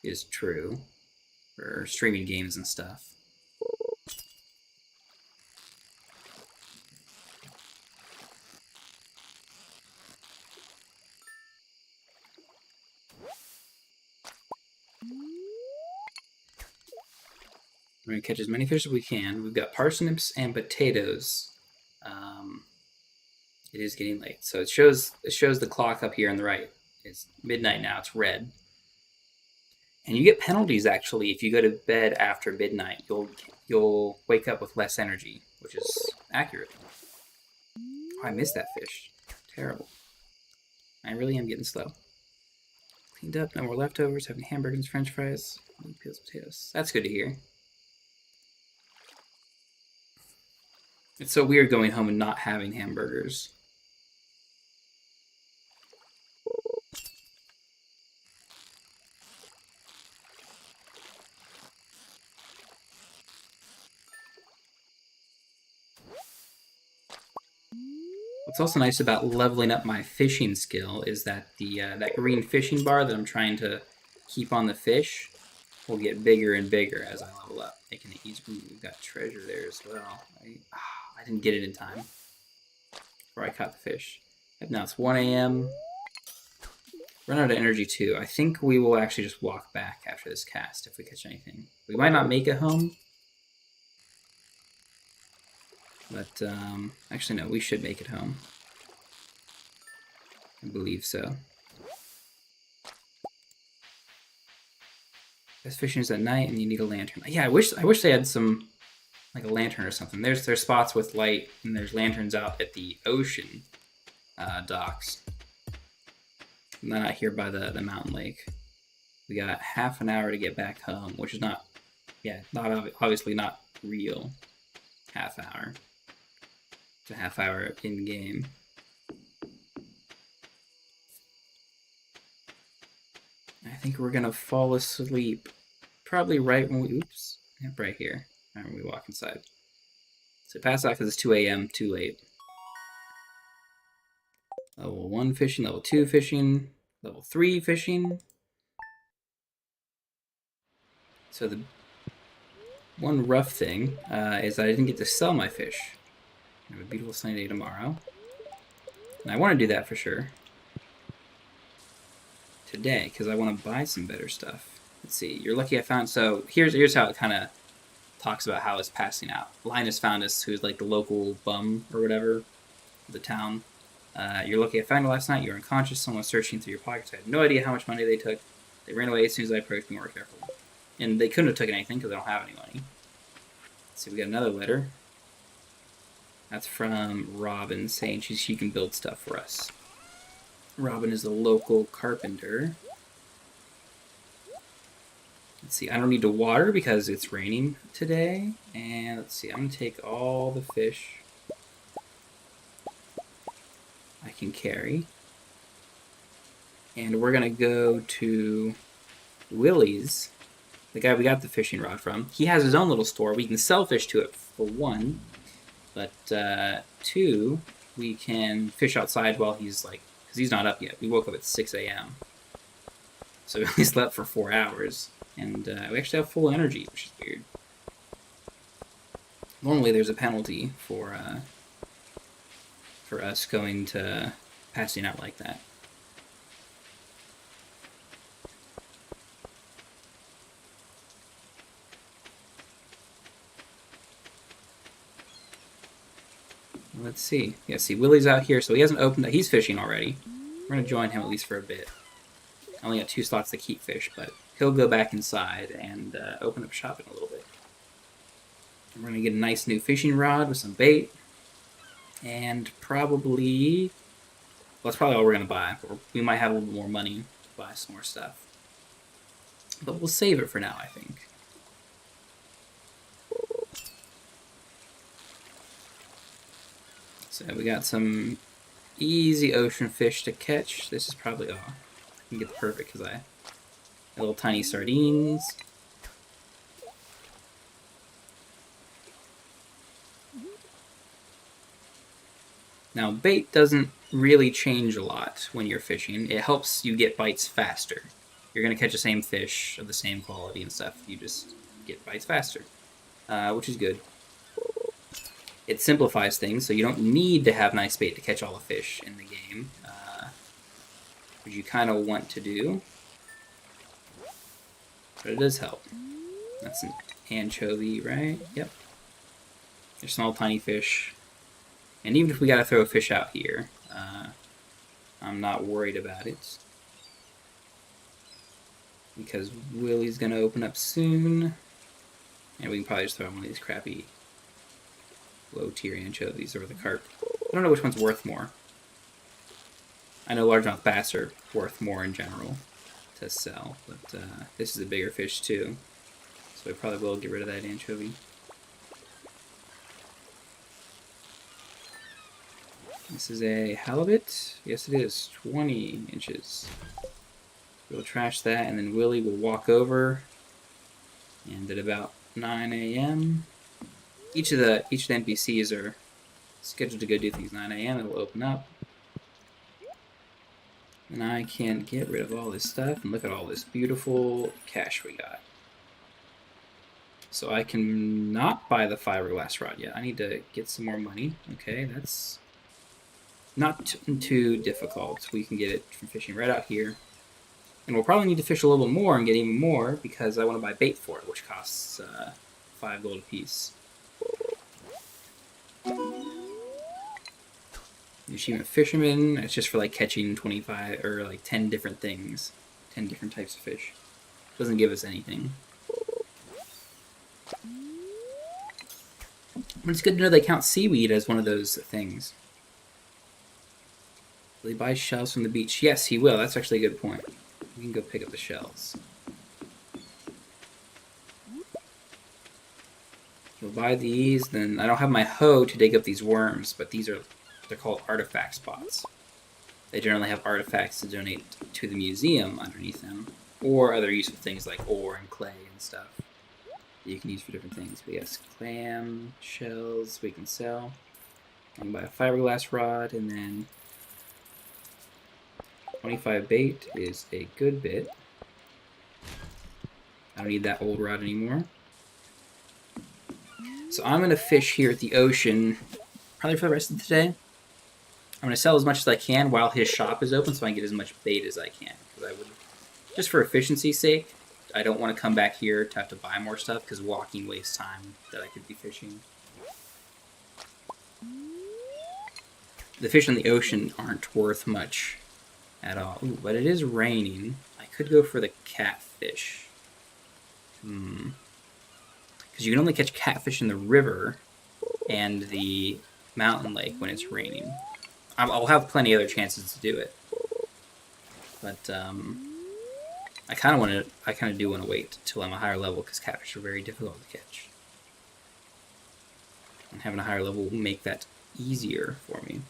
is true for streaming games and stuff. We're going to catch as many fish as we can. We've got parsnips and potatoes. It is getting late, so it shows the clock up here on the right. It's midnight now. It's red, and you get penalties actually if you go to bed after midnight. You'll wake up with less energy, which is accurate. Oh, I missed that fish. Terrible. I really am getting slow. Cleaned up. No more leftovers. Having hamburgers, French fries, peels, potatoes. That's good to hear. It's so weird going home and not having hamburgers. What's also nice about leveling up my fishing skill is that the that green fishing bar that I'm trying to keep on the fish will get bigger and bigger as I level up. Making it easy. Ooh, we've got treasure there as well. I didn't get it in time before I caught the fish. Yep, now it's 1 a.m. Run out of energy too. I think we will actually just walk back after this cast if we catch anything. We might not make it home. But, actually, no, we should make it home. I believe so. Best fishing is at night, and you need a lantern. Yeah, I wish they had some, like a lantern or something. There's spots with light, and there's lanterns out at the ocean docks. Not out here by the mountain lake. We got half an hour to get back home, which is not obviously not real half hour. It's a half hour in game. I think we're gonna fall asleep probably right when we right here. Right when we walk inside. So pass out because it's 2 a.m. Too late. Level 1 fishing, level 2 fishing, level 3 fishing. So the one rough thing is that I didn't get to sell my fish. I have a beautiful sunny day tomorrow. And I want to do that for sure. Today, because I want to buy some better stuff. Let's see. You're lucky I found... So here's how it kind of talks about how it's passing out. Linus found us, who's like the local bum or whatever, the town. You're lucky I found you last night. You're unconscious. Someone was searching through your pockets. I had no idea how much money they took. They ran away as soon as I approached. Be more careful. And they couldn't have taken anything because they don't have any money. Let's see, we got another letter. That's from Robin saying she can build stuff for us. Robin is a local carpenter. Let's see, I don't need to water because it's raining today. And let's see, I'm going to take all the fish I can carry. And we're going to go to Willie's, the guy we got the fishing rod from. He has his own little store. We can sell fish to it for 1. But 2, we can fish outside while he's like, because he's not up yet. We woke up at 6 a.m. So we only slept for 4 hours. And we actually have full energy, which is weird. Normally there's a penalty for us going to passing out like that. Let's see. Yeah, see, Willie's out here, so he hasn't opened that. He's fishing already. We're going to join him at least for a bit. I only got 2 slots to keep fish, but he'll go back inside and open up shop in a little bit. We're going to get a nice new fishing rod with some bait. And probably that's probably all we're going to buy. We might have a little more money to buy some more stuff. But we'll save it for now, I think. So we got some easy ocean fish to catch. This is probably, I can get the perfect because I have little tiny sardines. Now, bait doesn't really change a lot when you're fishing. It helps you get bites faster. You're going to catch the same fish of the same quality and stuff. You just get bites faster, which is good. It simplifies things, so you don't need to have nice bait to catch all the fish in the game, which you kind of want to do. But it does help. That's an anchovy, right? Yep. They're small, tiny fish. And even if we gotta throw a fish out here, I'm not worried about it. Because Willie's gonna open up soon. And we can probably just throw in one of these crappy low-tier anchovies or the carp. I don't know which one's worth more. I know largemouth bass are worth more in general to sell, but this is a bigger fish too. So we probably will get rid of that anchovy. This is a halibut. Yes, it is. 20 inches. We'll trash that, and then Willie will walk over. And at about 9 a.m., each of the NPCs are scheduled to go do things 9 a.m. It'll open up. And I can get rid of all this stuff, and look at all this beautiful cash we got. So I can not buy the fiberglass rod yet. I need to get some more money. Okay, that's not too difficult. We can get it from fishing right out here. And we'll probably need to fish a little bit more and get even more because I want to buy bait for it, which costs 5 gold apiece. Achievement Fisherman, it's just for like catching 25 or like 10 different things. 10 different types of fish. Doesn't give us anything. But it's good to know they count seaweed as one of those things. Will he buy shells from the beach? Yes, he will. That's actually a good point. We can go pick up the shells. He'll buy these, then I don't have my hoe to dig up these worms, but they're called artifact spots. They generally have artifacts to donate to the museum underneath them, or other useful things like ore and clay and stuff that you can use for different things. But yes, clam, shells we can sell. I can buy a fiberglass rod, and then 25 bait is a good bit. I don't need that old rod anymore. So I'm going to fish here at the ocean probably for the rest of the day. I'm going to sell as much as I can while his shop is open so I can get as much bait as I can. Because I would, just for efficiency's sake, I don't want to come back here to have to buy more stuff because walking wastes time that I could be fishing. The fish in the ocean aren't worth much at all. Ooh, but it is raining. I could go for the catfish. Because you can only catch catfish in the river and the mountain lake when it's raining. I'll have plenty of other chances to do it. But I kind of do want to wait till I'm a higher level because catfish are very difficult to catch. And having a higher level will make that easier for me.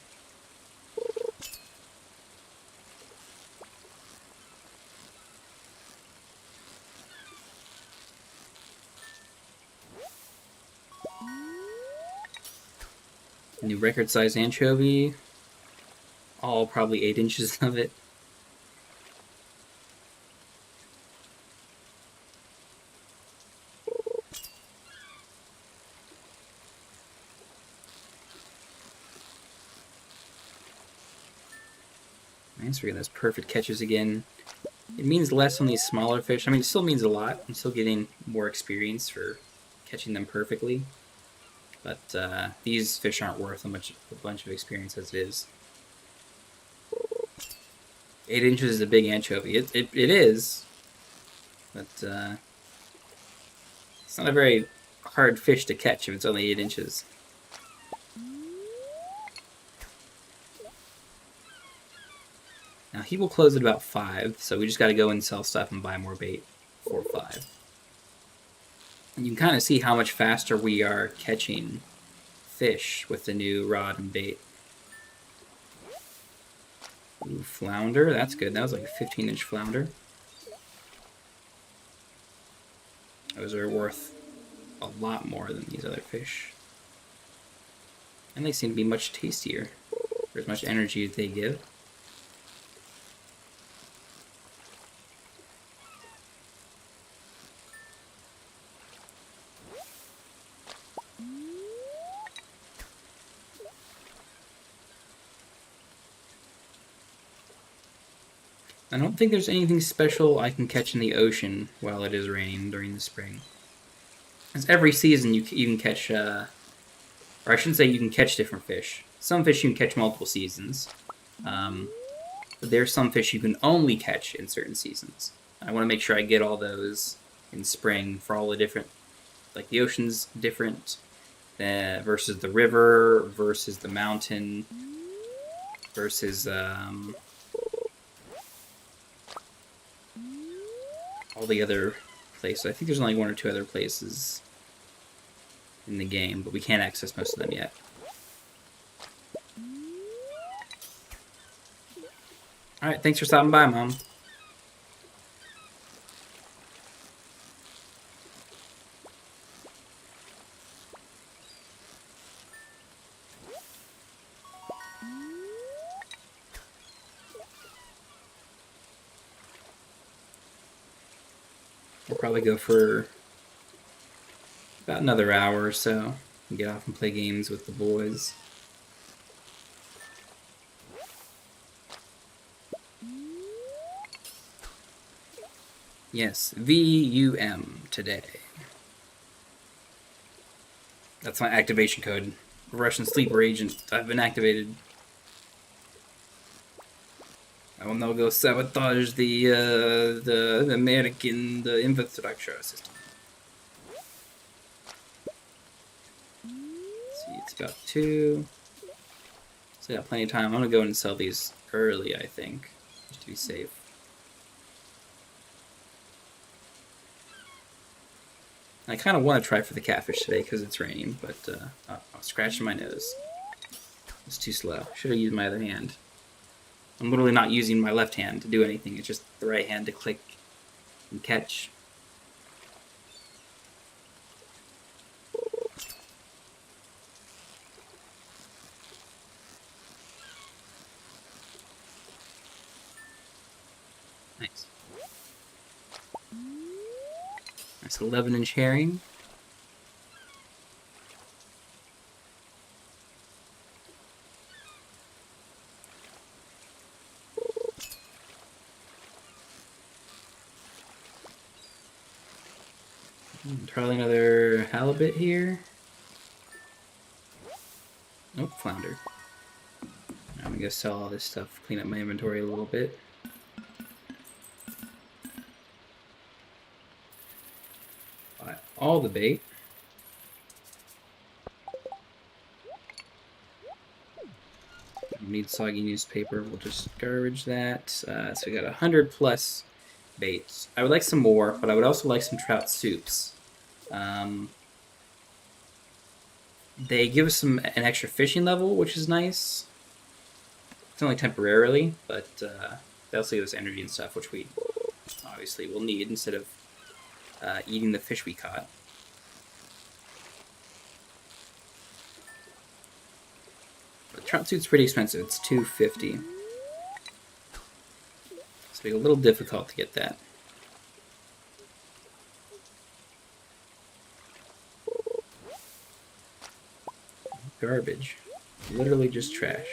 New record size anchovy. All probably 8 inches of it. Nice, we're getting those perfect catches again. It means less on these smaller fish. I mean, it still means a lot. I'm still getting more experience for catching them perfectly. But these fish aren't worth a bunch of experience as it is. 8 inches is a big anchovy. It is. But it's not a very hard fish to catch if it's only 8 inches. people close at about 5, so we just got to go and sell stuff and buy more bait for 5. And you can kind of see how much faster we are catching fish with the new rod and bait. Ooh, flounder, that's good. That was like a 15-inch flounder. Those are worth a lot more than these other fish. And they seem to be much tastier for as much energy as they give. I don't think there's anything special I can catch in the ocean while it is raining during the spring. Because every season you can catch, or I shouldn't say you can catch different fish. Some fish you can catch multiple seasons. But there's some fish you can only catch in certain seasons. I want to make sure I get all those in spring for all the different, like the ocean's different versus the river, versus the mountain, versus all the other places. I think there's only 1 or 2 other places in the game, but we can't access most of them yet. Alright, thanks for stopping by, Mom. We'll probably go for about another hour or so and get off and play games with the boys. Yes, VUM today. That's my activation code. Russian sleeper agent. I've been activated. I will now go sabotage the American infrastructure system. Let's see, it's about 2. So I got plenty of time. I'm gonna go and sell these early, I think, just to be safe. I kind of want to try for the catfish today because it's raining, but I'm scratching my nose. It's too slow. Should have used my other hand. I'm literally not using my left hand to do anything. It's just the right hand to click and catch. Nice. Nice 11-inch herring. Probably another halibut here. Nope, flounder. I'm gonna sell all this stuff, clean up my inventory a little bit. Buy all the bait. Need soggy newspaper, we'll just garbage that. So we got 100 plus baits. I would like some more, but I would also like some trout soups. They give us an extra fishing level, which is nice. It's only temporarily, but they also give us energy and stuff, which we obviously will need instead of eating the fish we caught. But trout suit's pretty expensive. It's $250. So it'll be a little difficult to get that. Garbage. Literally just trash.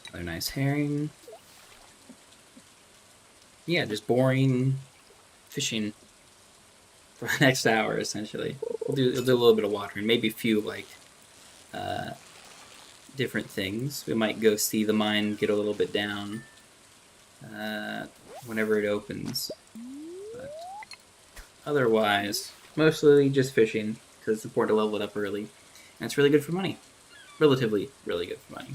Another nice herring. Yeah, just boring fishing for the next hour, essentially. We'll do a little bit of watering, maybe a few, like, different things. We might go see the mine get a little bit down whenever it opens. But otherwise, mostly just fishing, because it's important to level it up early. And it's really good for money. Relatively really good for money.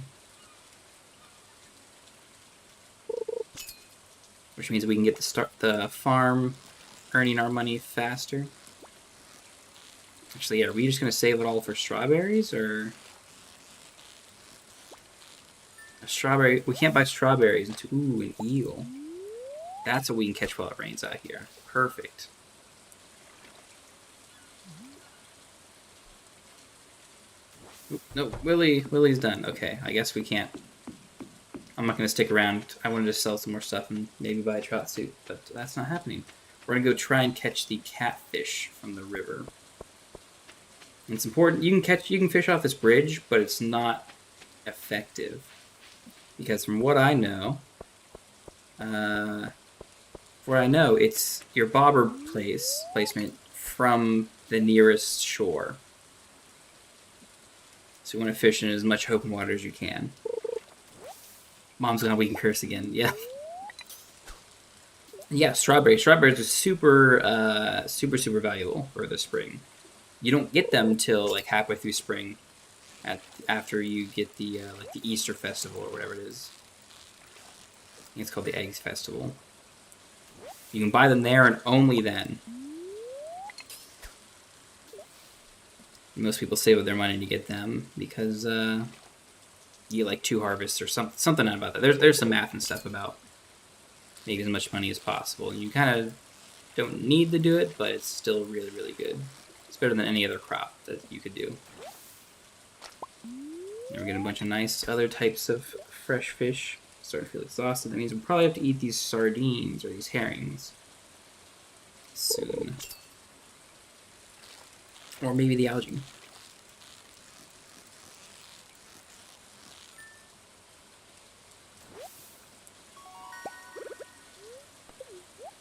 Which means we can get the farm earning our money faster. Actually, yeah, are we just going to save it all for strawberries, or... A strawberry... We can't buy strawberries until... Ooh, an eel. That's what we can catch while it rains out here. Perfect. Oop, no, Willie's done. Okay, I guess we can't... I'm not going to stick around. I wanted to sell some more stuff and maybe buy a trout suit, but that's not happening. We're going to go try and catch the catfish from the river. And it's important. You can fish off this bridge, but it's not effective. Because from what I know, it's your bobber placement from the nearest shore. So you want to fish in as much open water as you can. Mom's gonna weaken curse again. Yeah. Yeah, strawberries. Strawberries are super, super valuable for the spring. You don't get them till like halfway through spring, after you get the like the Easter festival or whatever it is. I think it's called the Eggs Festival. You can buy them there and only then. Most people save up their money to get them because you get like 2 harvests or something about that. There's some math and stuff about making as much money as possible. And you kind of don't need to do it, but it's still really, really good. It's better than any other crop that you could do. And we're getting a bunch of nice other types of fresh fish. Starting to feel exhausted. That means we'll probably have to eat these sardines or these herrings soon. Or maybe the algae.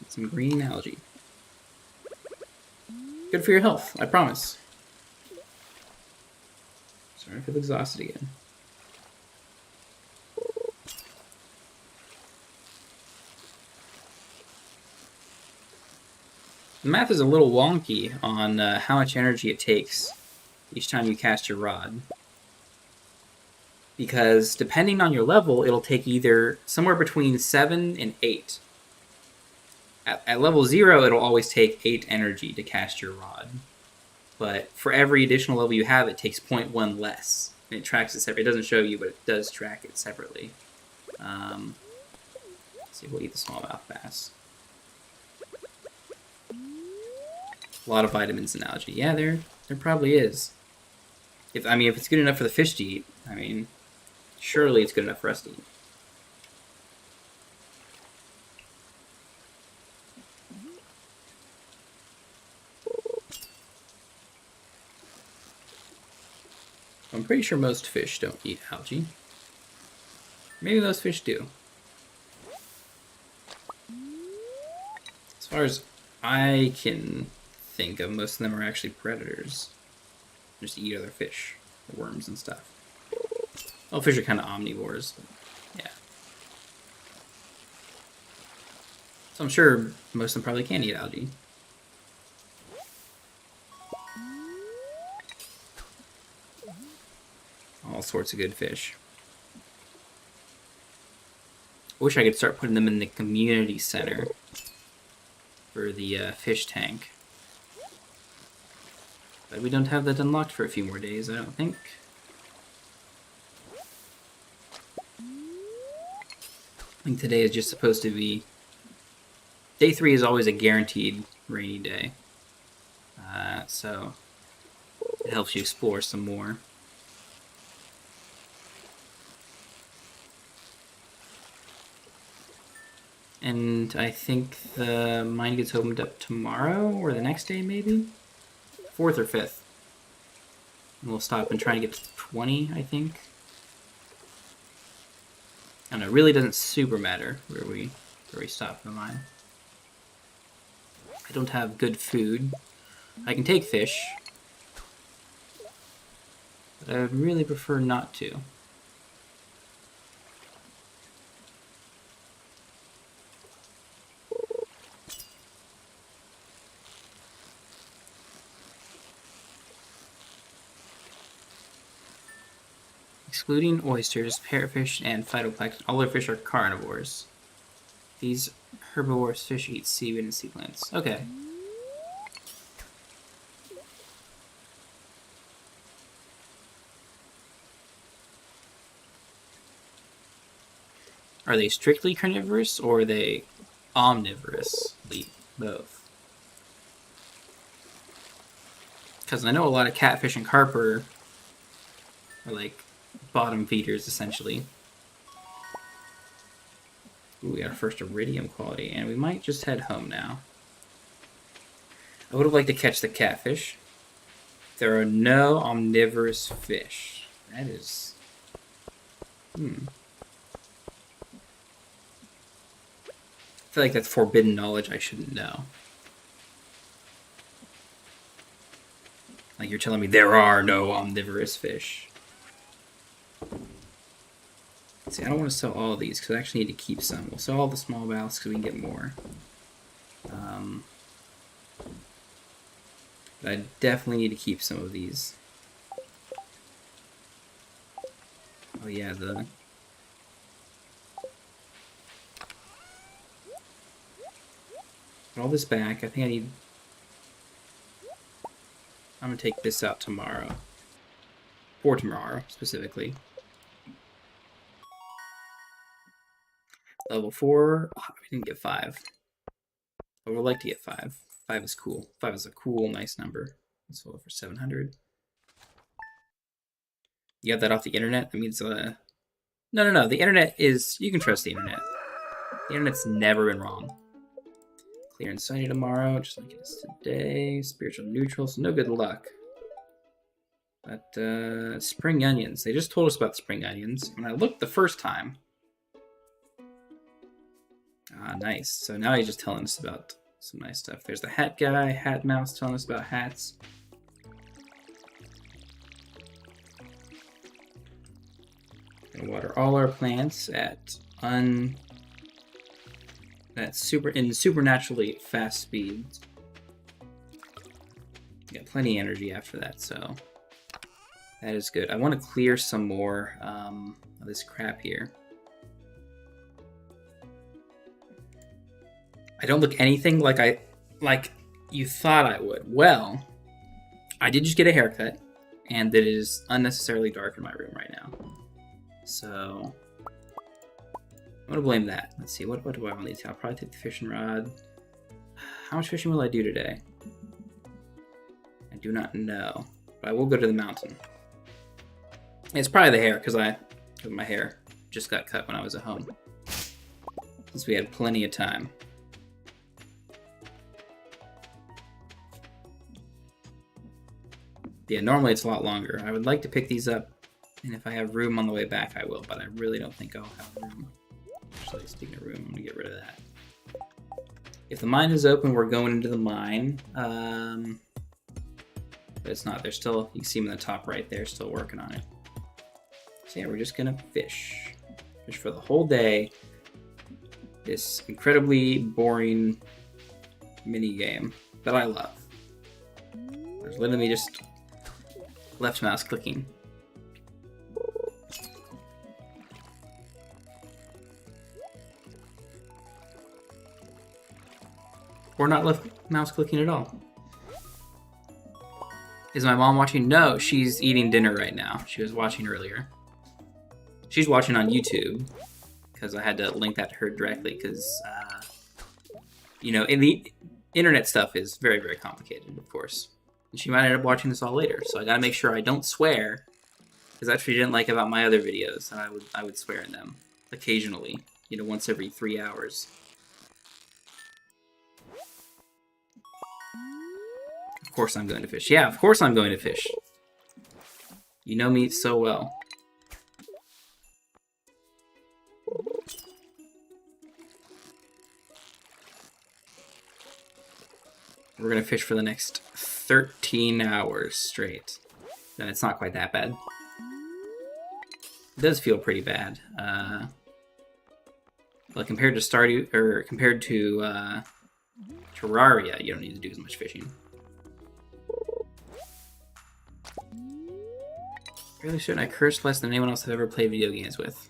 Some green algae. Good for your health, I promise. Starting to feel exhausted again. The math is a little wonky on how much energy it takes each time you cast your rod. Because depending on your level, it'll take either somewhere between 7 and 8. At level 0, it'll always take 8 energy to cast your rod. But for every additional level you have, it takes 0.1 less. And it tracks it separately. It doesn't show you, but it does track it separately. Let's see, we'll eat the smallmouth bass. A lot of vitamins and algae. Yeah, there probably is. If it's good enough for the fish to eat, surely it's good enough for us to eat. I'm pretty sure most fish don't eat algae. Maybe those fish do. As far as I can think of, most of them are actually predators. Just eat other fish, worms and stuff. Well, fish are kind of omnivores, but yeah. So I'm sure most of them probably can eat algae. All sorts of good fish. I wish I could start putting them in the community center for the fish tank. But we don't have that unlocked for a few more days, I don't think. I think today is just supposed to be... Day 3 is always a guaranteed rainy day. So it helps you explore some more. And I think the mine gets opened up tomorrow, or the next day maybe? 4th or 5th. And we'll stop and try to get to 20, I think. I don't know, it really doesn't super matter where we stop the mine. I don't have good food. I can take fish, but I would really prefer not to. Excluding oysters, parrotfish, and phytoplankton, all other fish are carnivores. These herbivorous fish eat seaweed and sea plants. Okay. Are they strictly carnivorous, or are they omnivorous? Both. Because I know a lot of catfish and carp are like bottom feeders, essentially. Ooh, we got our first iridium quality, and we might just head home now. I would have liked to catch the catfish. There are no omnivorous fish. That is... I feel like that's forbidden knowledge I shouldn't know. Like you're telling me there are no omnivorous fish. See, I don't want to sell all of these because I actually need to keep some. We'll sell all the small baths because we can get more. But I definitely need to keep some of these. Oh yeah, Put all this back. I think I need... I'm going to take this out tomorrow. For tomorrow, specifically. Level 4. Oh, we didn't get 5. I would like to get 5. 5 is cool. 5 is a cool, nice number. Let's sell it for 700. You got that off the internet? That means, No. The internet is... You can trust the internet. The internet's never been wrong. Clear and sunny tomorrow, just like it is today. Spiritual neutral, so no good luck. But, spring onions. They just told us about spring onions. When I looked the first time... Ah, nice. So now he's just telling us about some nice stuff. There's the hat guy, hat mouse, telling us about hats. Gonna water all our plants at supernaturally fast speeds. Got plenty of energy after that, so that is good. I want to clear some more of this crap here. I don't look anything like you thought I would. Well, I did just get a haircut, and it is unnecessarily dark in my room right now. So I'm gonna blame that. Let's see, what do I want to do? I'll probably take the fishing rod. How much fishing will I do today? I do not know, but I will go to the mountain. It's probably the hair, because my hair just got cut when I was at home, since we had plenty of time. Yeah, normally it's a lot longer. I would like to pick these up, and if I have room on the way back, I will, but I really don't think I'll have room. Actually, speaking of room, I'm gonna get rid of that. If the mine is open, we're going into the mine. But it's not. They're still, you can see them in the top right there, still working on it. So yeah, we're just gonna fish. Fish for the whole day. This incredibly boring mini game that I love. There's literally just left mouse clicking. Or not left mouse clicking at all. Is my mom watching? No, she's eating dinner right now. She was watching earlier. She's watching on YouTube, because I had to link that to her directly, because, you know, in the internet stuff is very, very complicated, of course. And she might end up watching this all later, so I gotta make sure I don't swear, because that's what she didn't like about my other videos, and I would swear in them occasionally, you know, once every 3 hours. Of course I'm going to fish. Yeah, of course I'm going to fish. You know me so well. We're gonna fish for the next 13 hours straight. And it's not quite that bad. It does feel pretty bad. But compared to Stardew, or compared to Terraria, you don't need to do as much fishing. Really shouldn't I curse less than anyone else I've ever played video games with?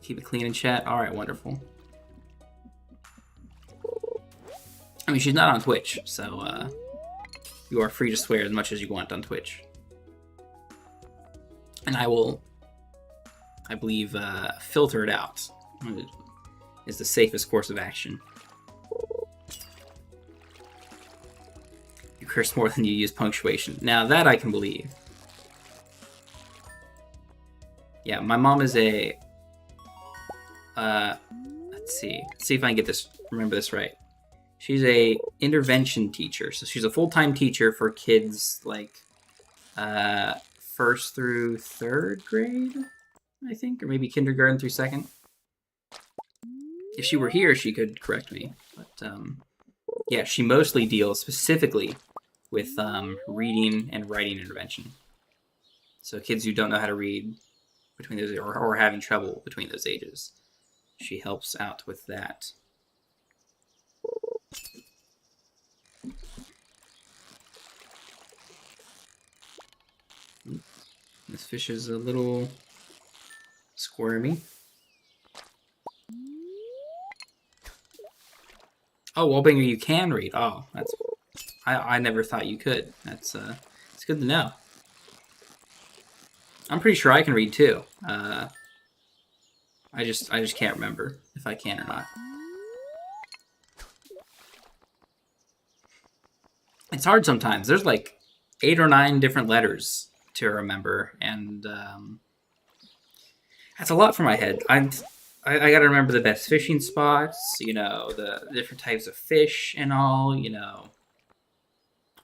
Keep it clean in chat. All right, wonderful. I mean, she's not on Twitch, so you are free to swear as much as you want on Twitch. And I will, I believe, filter it out. Is the safest course of action. You curse more than you use punctuation. Now that I can believe. Yeah, my mom is a... let's see if I can get this, remember this right. She's a intervention teacher, so she's a full-time teacher for kids like 1st through 3rd grade, I think, or maybe kindergarten through 2nd. If she were here, she could correct me, but yeah, she mostly deals specifically with reading and writing intervention. So kids who don't know how to read between those, or having trouble between those ages. She helps out with that. This fish is a little squirmy. Oh, Wallbanger, you can read. Oh, that's... I never thought you could. It's good to know. I'm pretty sure I can read too. I just can't remember if I can or not. It's hard sometimes. There's like 8 or 9 different letters to remember, and that's a lot for my head. I gotta remember the best fishing spots, you know, the different types of fish and all, you know,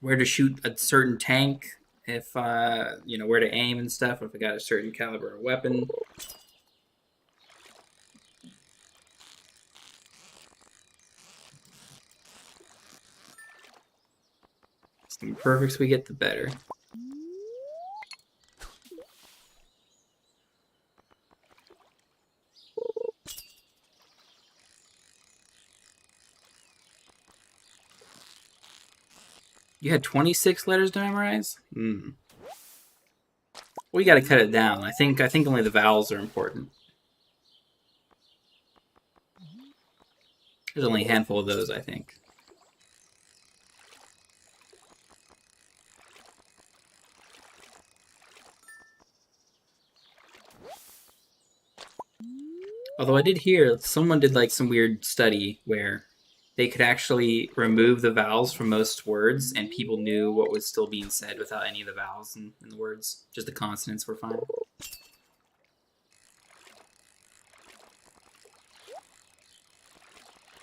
where to shoot a certain tank, if you know, where to aim and stuff, if I got a certain caliber of weapon. The more perfects we get, the better. You had 26 letters to memorize? We gotta cut it down. I think only the vowels are important. There's only a handful of those, I think. Although I did hear someone did like some weird study where they could actually remove the vowels from most words and people knew what was still being said without any of the vowels in the words. Just the consonants were fine.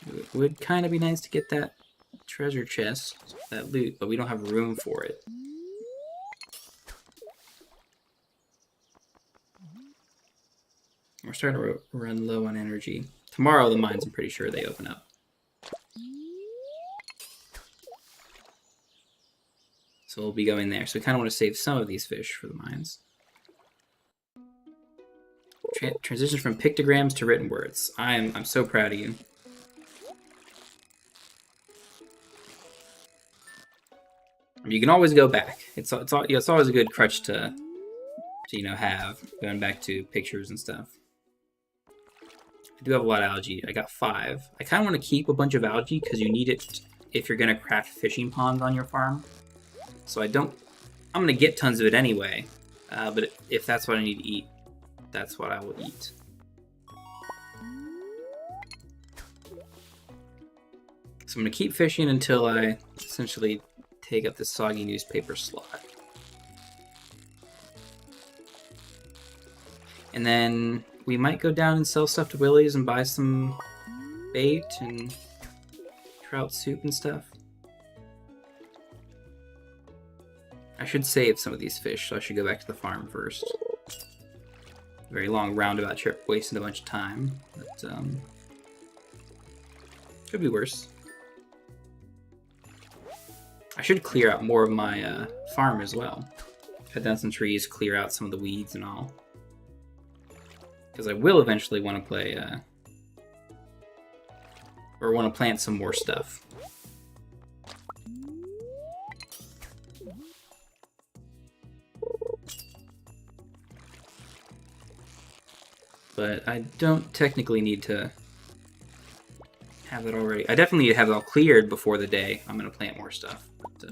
It would kind of be nice to get that treasure chest, that loot, but we don't have room for it. We're starting to run low on energy. Tomorrow the mines, I'm pretty sure they open up. So we'll be going there. So we kind of want to save some of these fish for the mines. Transition from pictograms to written words. I'm so proud of you. I mean, you can always go back. It's always a good crutch to you know, have, going back to pictures and stuff. I do have a lot of algae. I got 5. I kind of want to keep a bunch of algae because you need it if you're going to craft fishing ponds on your farm. So I'm going to get tons of it anyway, but if that's what I need to eat, that's what I will eat. So I'm going to keep fishing until I essentially take up this soggy newspaper slot. And then we might go down and sell stuff to Willie's and buy some bait and trout soup and stuff. I should save some of these fish, so I should go back to the farm first. Very long roundabout trip, wasting a bunch of time, but could be worse. I should clear out more of my farm as well. Cut down some trees, clear out some of the weeds and all. Because I will eventually want to play, or want to plant some more stuff. but I don't technically need to have it already. I definitely need to have it all cleared before the day I'm going to plant more stuff. But,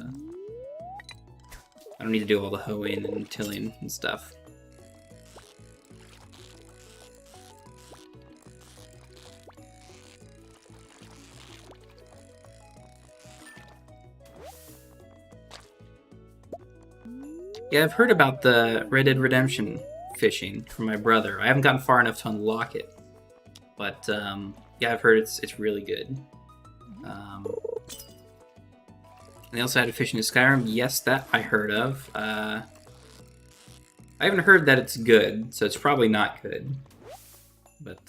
I don't need to do all the hoeing and tilling and stuff. Yeah, I've heard about the Red Dead Redemption fishing from my brother. I haven't gotten far enough to unlock it, but yeah, I've heard it's really good. And they also had a fishing in Skyrim. Yes, that I heard of. I haven't heard that it's good, so it's probably not good. But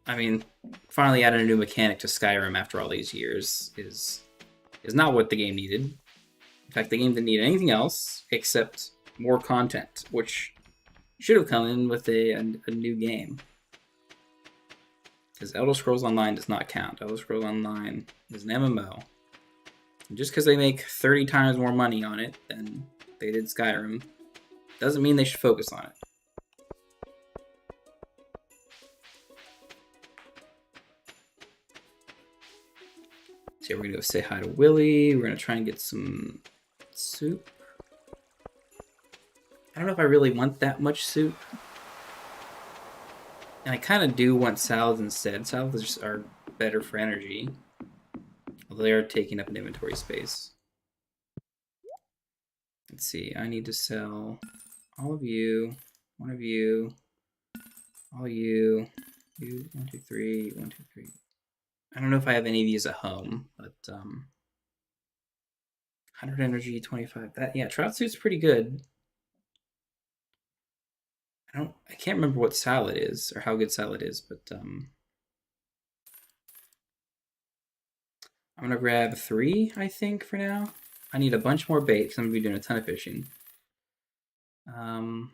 I mean, finally adding a new mechanic to Skyrim after all these years is not what the game needed. In fact, the game didn't need anything else except more content, which should have come in with a new game. Because Elder Scrolls Online does not count. Elder Scrolls Online is an MMO. And just because they make 30 times more money on it than they did Skyrim, doesn't mean they should focus on it. So we're going to go say hi to Willy. We're going to try and get some soup. I don't know if I really want that much soup. And I kind of do want salads instead. Salads are better for energy. Although they are taking up an inventory space. Let's see. I need to sell all of you, one of you, all you, 1, 2, 3, 1, 2, 3. I don't know if I have any of these at home, but 100 energy, 25. That, yeah, trout soup's pretty good. I can't remember what salad is or how good salad is, but I'm gonna grab 3, I think, for now. I need a bunch more bait because I'm gonna be doing a ton of fishing. And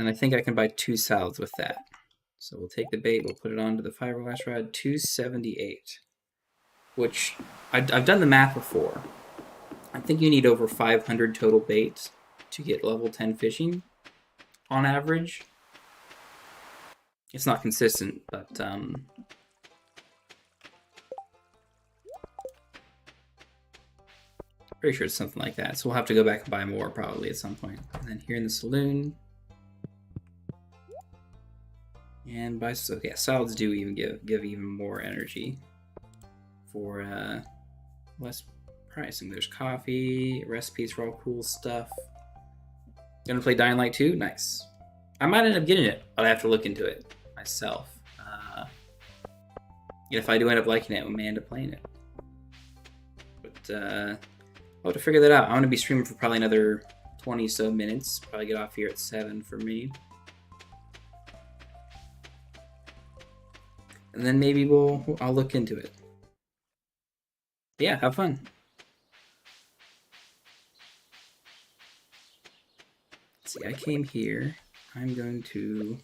I think I can buy 2 salads with that. So we'll take the bait, we'll put it onto the fiberglass rod, 278. Which, I've done the math before. I think you need over 500 total baits to get level 10 fishing, on average. It's not consistent, but pretty sure it's something like that. So we'll have to go back and buy more probably at some point. And then here in the saloon. And buy, so yeah, salads do even give even more energy for less pricing. There's coffee, recipes for all cool stuff. Gonna play Dying Light 2? Nice. I might end up getting it, but I have to look into it myself. If I do end up liking it, I may end up playing it. But I'll have to figure that out. I'm gonna be streaming for probably another 20 so minutes. Probably get off here at 7 for me. And then maybe I'll look into it. But yeah, have fun. Let's see, I came here. I'm going to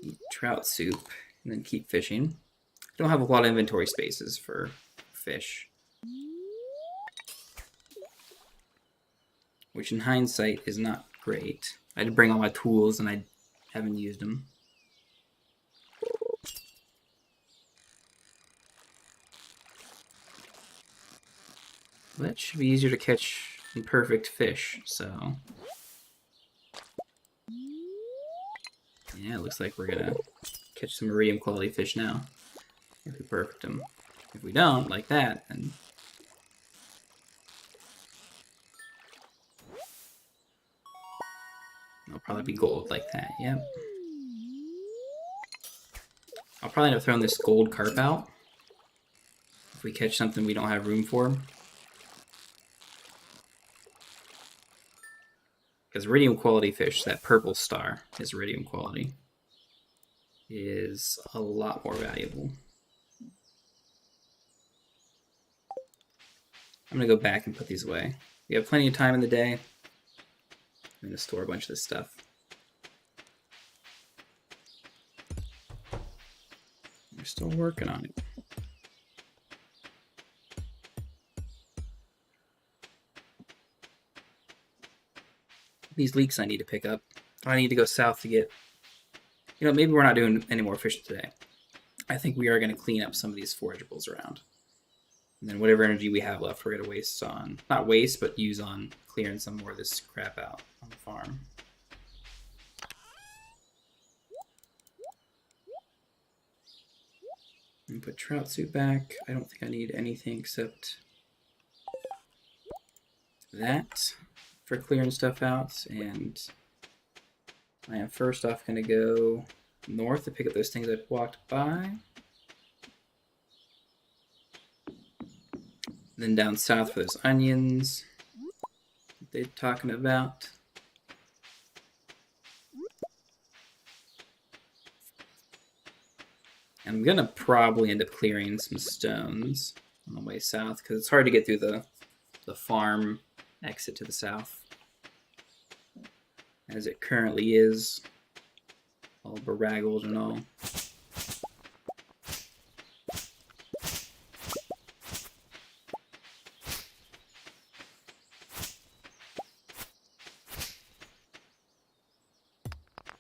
eat trout soup and then keep fishing. I don't have a lot of inventory spaces for fish. Which in hindsight is not great. I did bring all my tools and I haven't used them. That should be easier to catch imperfect fish, so... Yeah, it looks like we're gonna catch some iridium quality fish now. If we perfect them. If we don't, like that, then... It'll probably be gold like that, yep. I'll probably end up throwing this gold carp out. If we catch something we don't have room for. Because iridium quality fish, that purple star is iridium quality, is a lot more valuable. I'm going to go back and put these away. We have plenty of time in the day. I'm going to store a bunch of this stuff. We're still working on it. these leeks I need to pick up. I need to go south to get... You know, maybe we're not doing any more fishing today. I think we are going to clean up some of these forageables around. And then whatever energy we have left, we're going to waste on... Not waste, but use on clearing some more of this crap out on the farm. And put trout suit back. I don't think I need anything except that for clearing stuff out. And I am first off going to go north to pick up those things I've walked by. Then down south for those onions that they're talking about. I'm gonna probably end up clearing some stones on the way south because it's hard to get through the farm exit to the south as it currently is, all beraggled and all.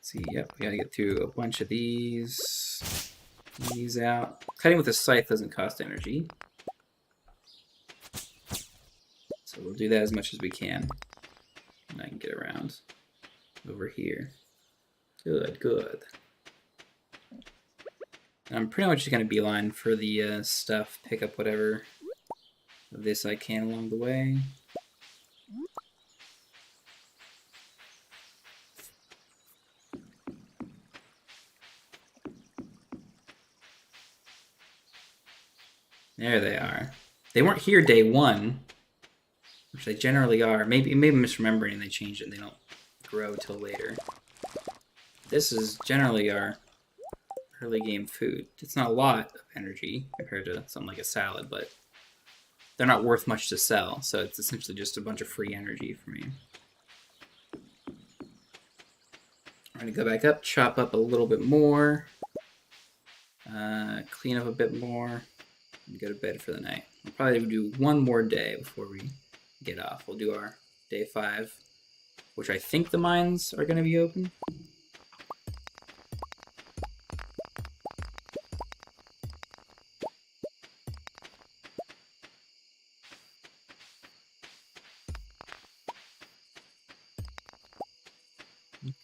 See, yep, we gotta get through a bunch of these. These out. Cutting with a scythe doesn't cost energy, so we'll do that as much as we can. And I can get around over here. Good, good. And I'm pretty much just gonna beeline for the stuff, pick up whatever of this I can along the way. There they are. They weren't here day one, which they generally are. Maybe I'm misremembering and they changed it and they don't grow till later. This is generally our early game food. It's not a lot of energy compared to something like a salad, but they're not worth much to sell, so it's essentially just a bunch of free energy for me. I'm going to go back up, chop up a little bit more, clean up a bit more, and go to bed for the night. We'll probably do one more day before we get off. We'll do our day 5, which I think the mines are going to be open.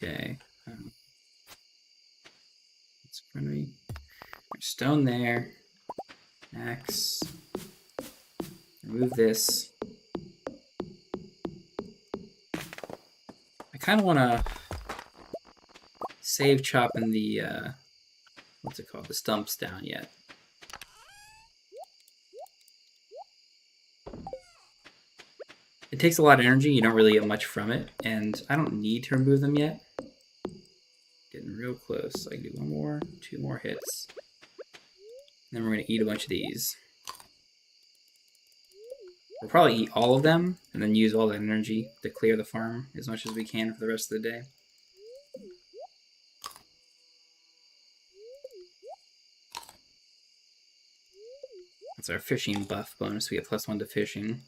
Okay. What's in front of me? There's stone there. Axe. Remove this. I kind of want to save chopping the, what's it called? The stumps down yet. It takes a lot of energy, you don't really get much from it, and I don't need to remove them yet. Getting real close. I can do one more, 2 more hits. Then we're going to eat a bunch of these. We'll probably eat all of them, and then use all that energy to clear the farm as much as we can for the rest of the day. That's our fishing buff bonus. We get +1 to fishing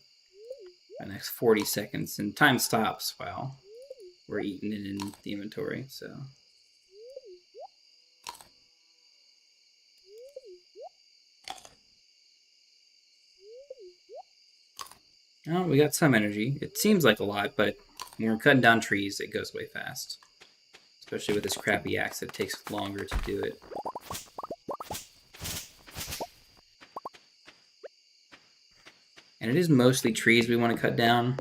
for the next 40 seconds. And time stops while we're eating it in the inventory, so... Oh, we got some energy. It seems like a lot, but when we're cutting down trees, it goes way fast. Especially with this crappy axe, it takes longer to do it. And it is mostly trees we want to cut down,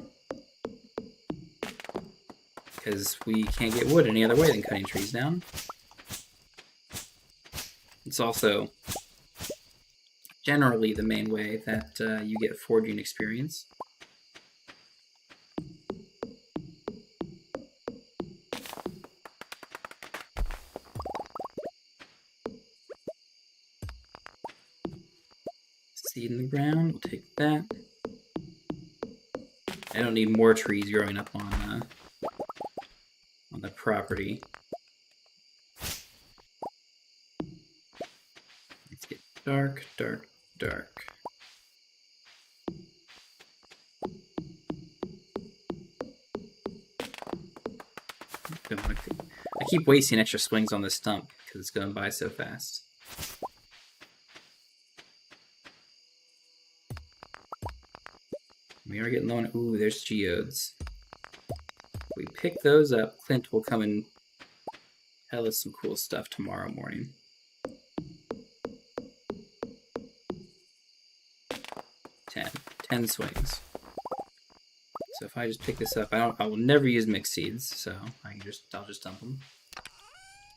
because we can't get wood any other way than cutting trees down. It's also generally the main way that you get forging experience. Seed in the ground, we'll take that. I don't need more trees growing up on the property. Let's get dark, dark, dark. I keep wasting extra swings on this stump because it's going by so fast. We are getting low on... Ooh, there's geodes. If we pick those up, Clint will come and tell us some cool stuff tomorrow morning. 10 swings. So if I just pick this up, I will never use mixed seeds, so I'll just dump them.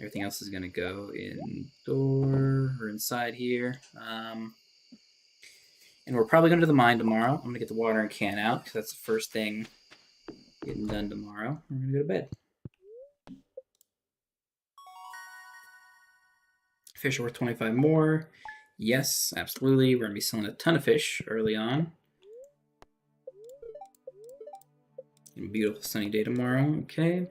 Everything else is gonna go indoor or inside here. And we're probably going to the mine tomorrow. I'm gonna get the watering can out because that's the first thing getting done tomorrow. We're gonna go to bed. Fish are worth 25 more. Yes, absolutely. We're gonna be selling a ton of fish early on. Beautiful sunny day tomorrow. Okay.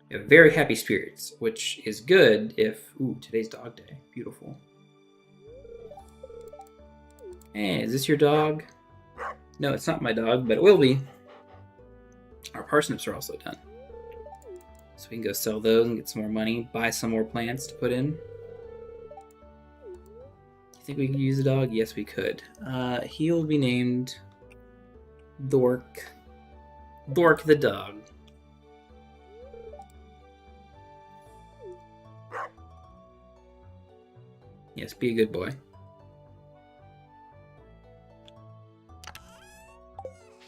We have very happy spirits, which is good if... Ooh, today's dog day. Beautiful. Hey, is this your dog? No, it's not my dog, but it will be. Our parsnips are also done. So we can go sell those and get some more money, buy some more plants to put in. Do you think we could use a dog? Yes, we could. He will be named Dork. Dork the dog. Yes, be a good boy.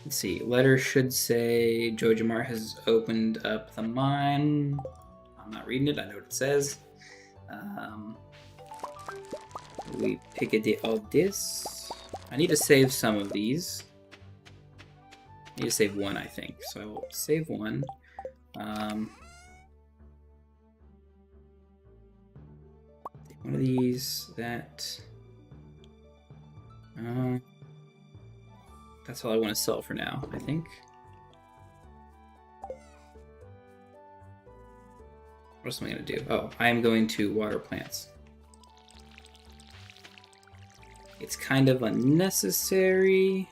Let's see. Letter should say Joe Jamar has opened up the mine. I'm not reading it. I know what it says. We pick a day. Oh, this. I need to save some of these. I need to save one, I think. So I will save one. One of these. That. That's all I want to sell for now, I think. What else am I going to do? Oh, I am going to water plants. It's kind of unnecessary.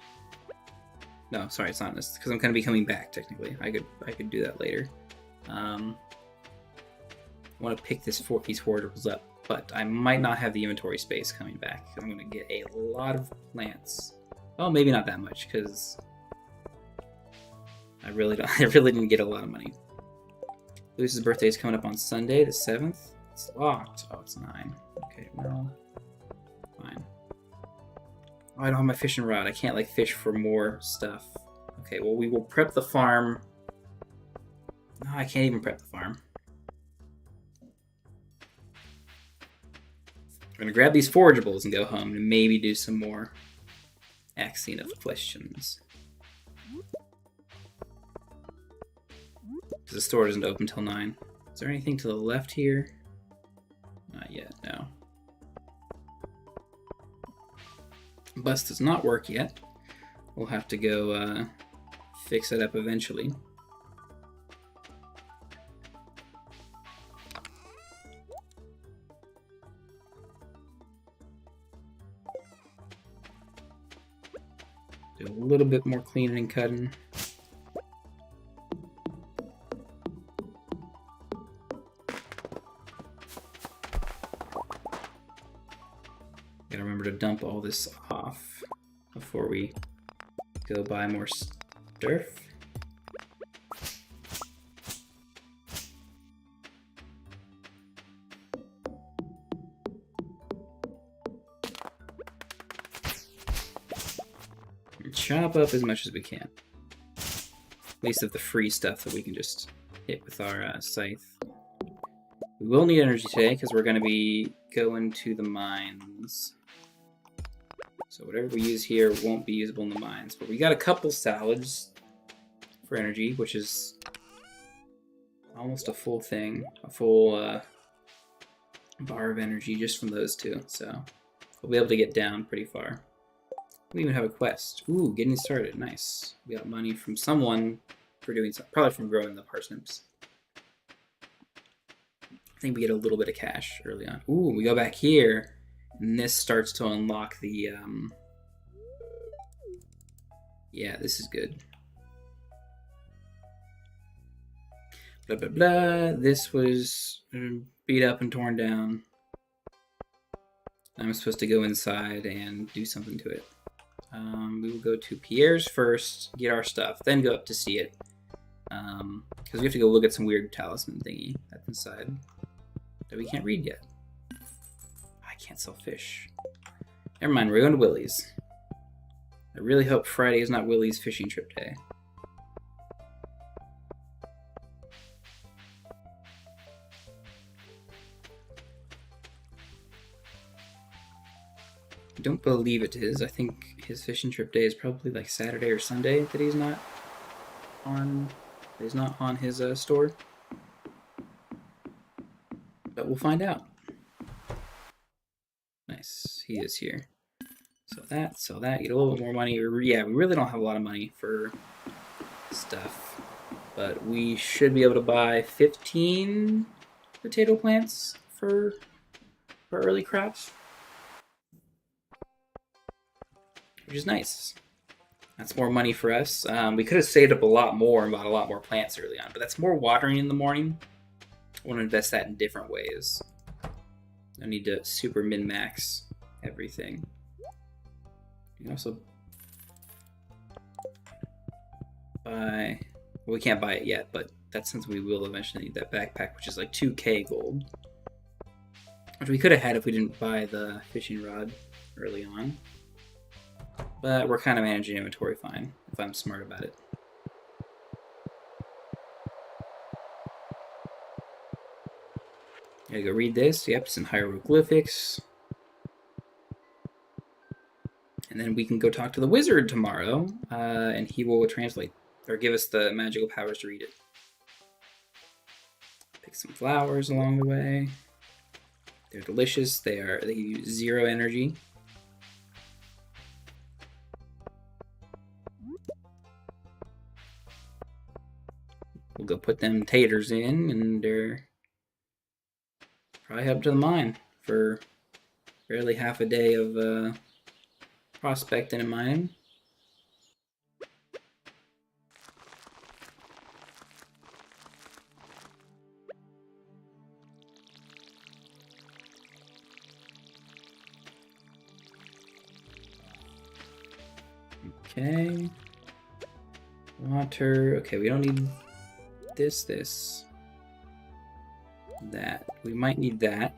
No, sorry, it's not necessary because I'm going to be coming back. Technically, I could do that later. I want to pick these forageables up, but I might not have the inventory space coming back. I'm going to get a lot of plants. Well, maybe not that much because I really didn't get a lot of money. Luce's birthday is coming up on Sunday, the 7th. It's locked. Oh, it's 9. Okay, well, fine. Oh, I don't have my fishing rod. I can't like fish for more stuff. Okay, well we will prep the farm. No, I can't even prep the farm. We're gonna grab these forageables and go home and maybe do some more asking of questions. Because the store doesn't open till 9. Is there anything to the left here? Not yet, no. Bus does not work yet. We'll have to go fix it up eventually. Do a little bit more cleaning and cutting. Gotta remember to dump all this off before we go buy more stuff. Chop up as much as we can. At least of the free stuff that we can just hit with our scythe. We will need energy today because we're going to be going to the mines. So whatever we use here won't be usable in the mines. But we got a couple salads for energy, which is almost a full thing. A full bar of energy just from those two. So we'll be able to get down pretty far. We even have a quest. Ooh, getting started. Nice. We got money from someone for doing something. Probably from growing the parsnips. I think we get a little bit of cash early on. Ooh, we go back here. And this starts to unlock the... Yeah, this is good. Blah, blah, blah. This was beat up and torn down. I'm supposed to go inside and do something to it. We will go to Pierre's first, get our stuff, then go up to see it. Because we have to go look at some weird talisman thingy that's inside that we can't read yet. I can't sell fish. Never mind, we're going to Willie's. I really hope Friday is not Willie's fishing trip day. I don't believe it is. I think his fishing trip day is probably like Saturday or Sunday that he's not on. He's not on his store. But we'll find out. Nice, he is here. So that, get a little bit more money. Yeah, we really don't have a lot of money for stuff. But we should be able to buy 15 potato plants for early crops. Which is nice. That's more money for us. We could have saved up a lot more and bought a lot more plants early on, but that's more watering in the morning. I want to invest that in different ways. I need to super min-max everything. You can also buy... Well, we can't buy it yet, but that's since we will eventually need that backpack, which is like 2k gold. Which we could have had if we didn't buy the fishing rod early on. But we're kind of managing inventory fine, if I'm smart about it. Gotta go read this. Yep, some hieroglyphics. And then we can go talk to the wizard tomorrow, and he will translate, or give us the magical powers to read it. Pick some flowers along the way. They're delicious. They use 0 energy. We'll go put them taters in, and they're probably head up to the mine for barely half a day of prospecting and mining. Okay. Water. Okay, we don't need this, that. We might need that.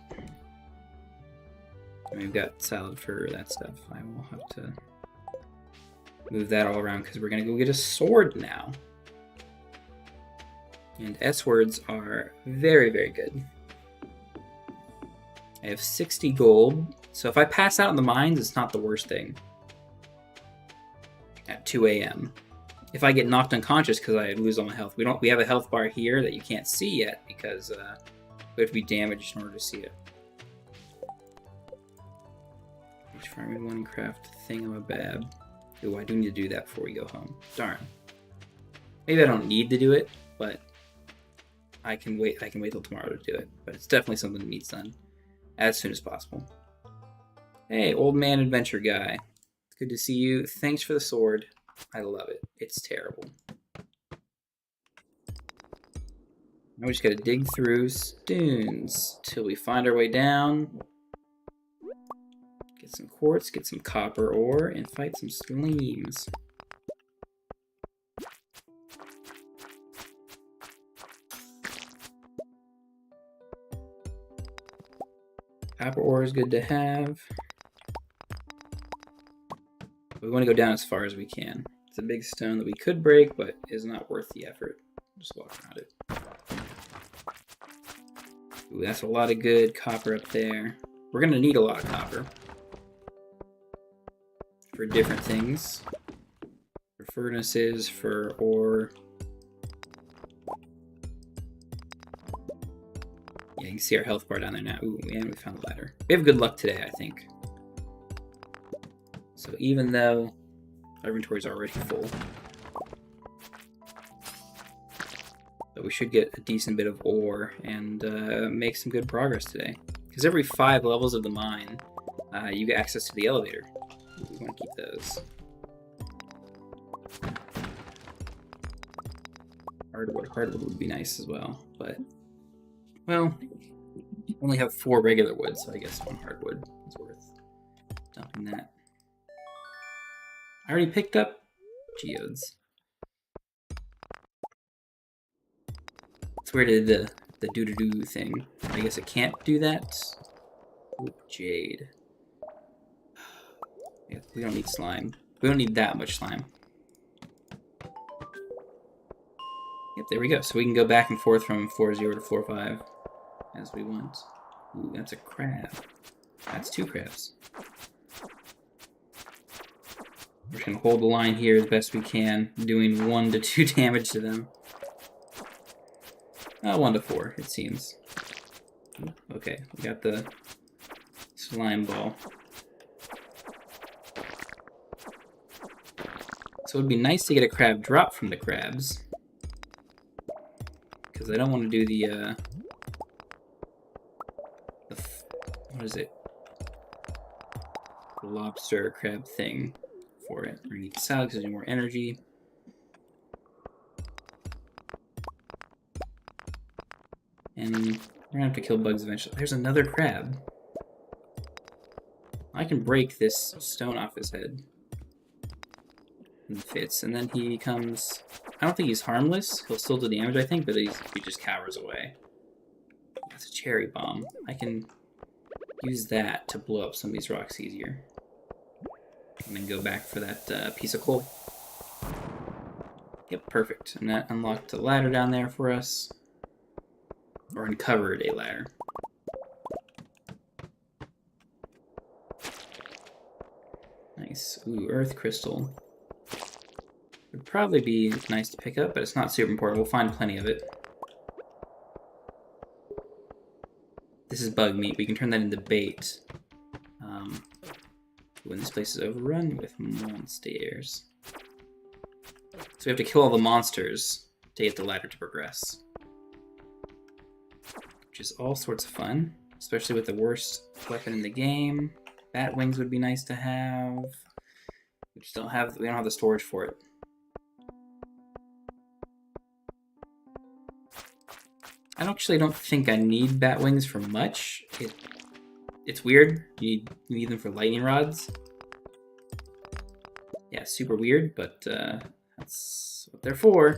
And we've got salad for that stuff. I will have to move that all around because we're going to go get a sword now. And S-words are very, very good. I have 60 gold. So if I pass out in the mines, it's not the worst thing. At 2 a.m. If I get knocked unconscious because I lose all my health. We have a health bar here that you can't see yet because we have to be damaged in order to see it. Each farming one craft thingamabab. Ooh, I do need to do that before we go home. Darn. Maybe I don't need to do it, but I can wait till tomorrow to do it. But it's definitely something that needs done as soon as possible. Hey, old man adventure guy. It's good to see you. Thanks for the sword. I love it. It's terrible. Now we just gotta dig through stones till we find our way down. Get some quartz, get some copper ore, and fight some slimes. Copper ore is good to have. We want to go down as far as we can. It's a big stone that we could break, but is not worth the effort. Just walk around it. Ooh, that's a lot of good copper up there. We're going to need a lot of copper. For different things. For furnaces, for ore. Yeah, you can see our health bar down there now. Ooh, and we found a ladder. We have good luck today, I think. So even though our inventory is already full, but we should get a decent bit of ore and make some good progress today. Because every 5 levels of the mine, you get access to the elevator. We want to keep those. Hardwood. Hardwood would be nice as well, but well, only have 4 regular wood, so I guess 1 hardwood is worth dumping that. I already picked up geodes. It's where did the doo-doo-doo thing. I guess it can't do that. Ooh, jade. Yeah, we don't need slime. We don't need that much slime. Yep, there we go. So we can go back and forth from floor 0 to floor 5 as we want. Ooh, that's a crab. That's 2 crabs. We're just gonna hold the line here as best we can, doing 1 to 2 damage to them. 1 to 4, it seems. Okay, we got the slime ball. So it would be nice to get a crab drop from the crabs. Because I don't want to do the what is it? The lobster crab thing for it. We're going to need salad because we need more energy. And we're going to have to kill bugs eventually. There's another crab. I can break this stone off his head. And fits, and then he comes. I don't think he's harmless. He'll still do damage, I think, but he just cowers away. That's a cherry bomb. I can use that to blow up some of these rocks easier. And then go back for that piece of coal. Yep, perfect. And that unlocked a ladder down there for us. Or uncovered a ladder. Nice. Ooh, earth crystal. Would probably be nice to pick up, but it's not super important. We'll find plenty of it. This is bug meat. We can turn that into bait. When this place is overrun with monsters. So we have to kill all the monsters to get the ladder to progress. Which is all sorts of fun, especially with the worst weapon in the game. Bat wings would be nice to have. We just don't have the storage for it. I actually don't think I need bat wings for much. It's weird. You need them for lightning rods. Yeah, super weird, but that's what they're for.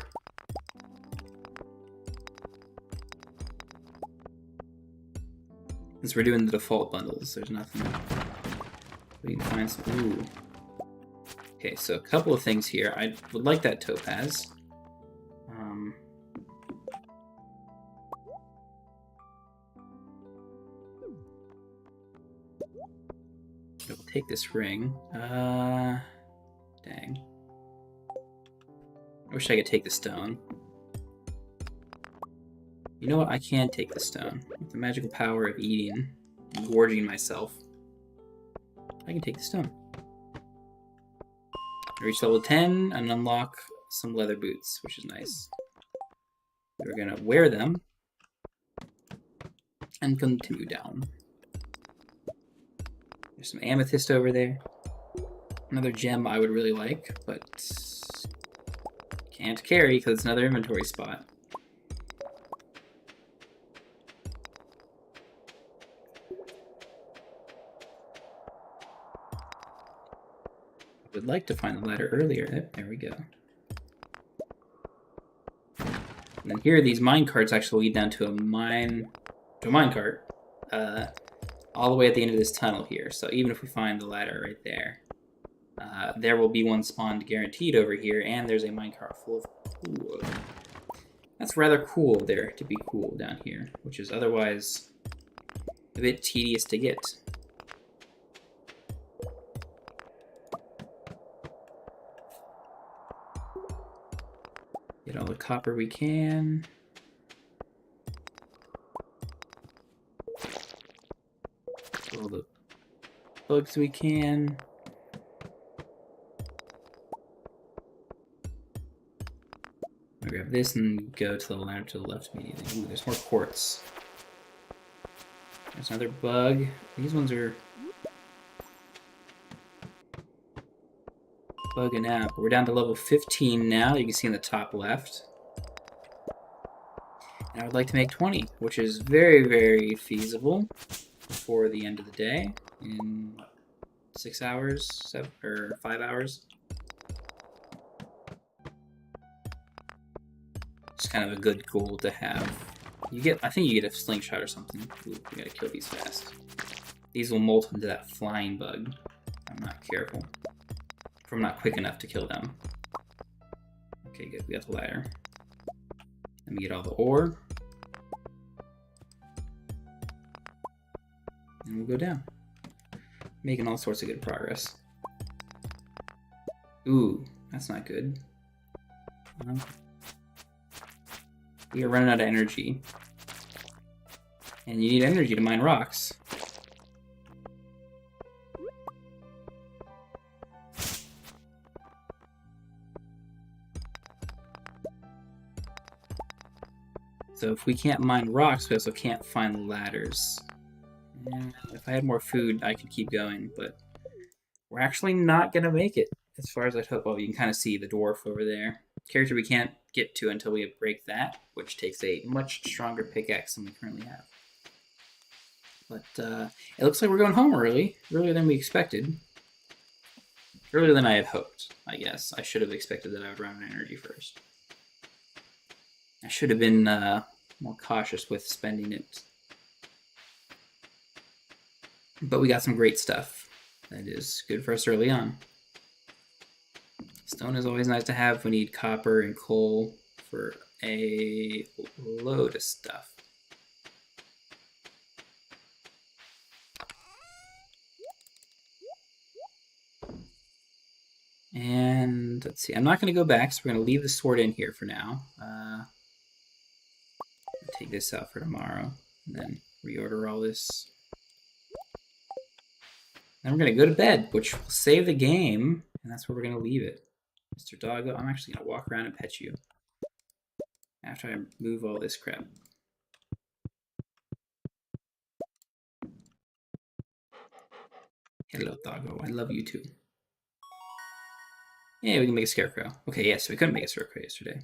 Since we're doing the default bundles, there's nothing. We can find some. Ooh. Okay, so a couple of things here. I would like that topaz. We'll take this ring. Dang. I wish I could take the stone. You know what? I can take the stone. With the magical power of eating and gorging myself. I can take the stone. Reach level 10 and unlock some leather boots, which is nice. We're gonna wear them and continue down. There's some amethyst over there. Another gem I would really like, but can't carry because it's another inventory spot. I would like to find the ladder earlier. There we go. And then here, these mine carts actually lead down to a mine cart. All the way at the end of this tunnel here. So even if we find the ladder right there, there will be one spawned guaranteed over here, and there's a minecart full of cool. That's rather cool there to be cool down here, which is otherwise a bit tedious to get. Get all the copper we can. All the bugs we can. I'll grab this and go to the ladder to the left immediately. Ooh, there's more quartz. There's another bug. These ones are bugging out. We're down to level 15 now. You can see in the top left. I would like to make 20, which is very, very feasible before the end of the day in 6 hours, or 5 hours. It's kind of a good goal to have. I think you get a slingshot or something. Ooh, we gotta kill these fast. These will molt into that flying bug. I'm not careful. If I'm not quick enough to kill them. Okay, good. We got the ladder. Let me get all the ore. And we'll go down. Making all sorts of good progress. Ooh, that's not good. We are running out of energy. And you need energy to mine rocks. So if we can't mine rocks, we also can't find ladders. And if I had more food, I could keep going, but we're actually not going to make it, as far as I'd hope. Well, you can kind of see the dwarf over there. Character we can't get to until we break that, which takes a much stronger pickaxe than we currently have. But it looks like we're going home earlier than we expected. Earlier than I had hoped, I guess. I should have expected that I would run out of energy first. I should have been more cautious with spending it. But we got some great stuff. That is good for us early on. Stone is always nice to have. We need copper and coal for a load of stuff. And let's see, I'm not going to go back, so we're going to leave the sword in here for now. Take this out for tomorrow, and then reorder all this. Then we're going to go to bed, which will save the game, and that's where we're going to leave it. Mr. Doggo, I'm actually going to walk around and pet you after I move all this crap. Hello, Doggo. I love you too. Yeah, we can make a scarecrow. Okay, yeah, so we couldn't make a scarecrow yesterday.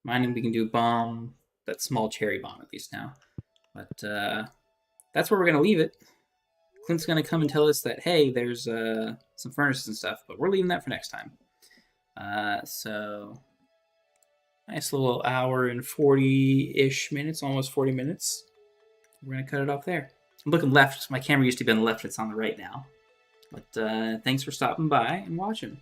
Mining, we can do bomb, that small cherry bomb at least now. But that's where we're going to leave it. Clint's going to come and tell us that, hey, there's some furnaces and stuff, but we're leaving that for next time. So, nice little hour and 40-ish minutes, almost 40 minutes. We're going to cut it off there. I'm looking left. My camera used to be on the left. It's on the right now. But thanks for stopping by and watching.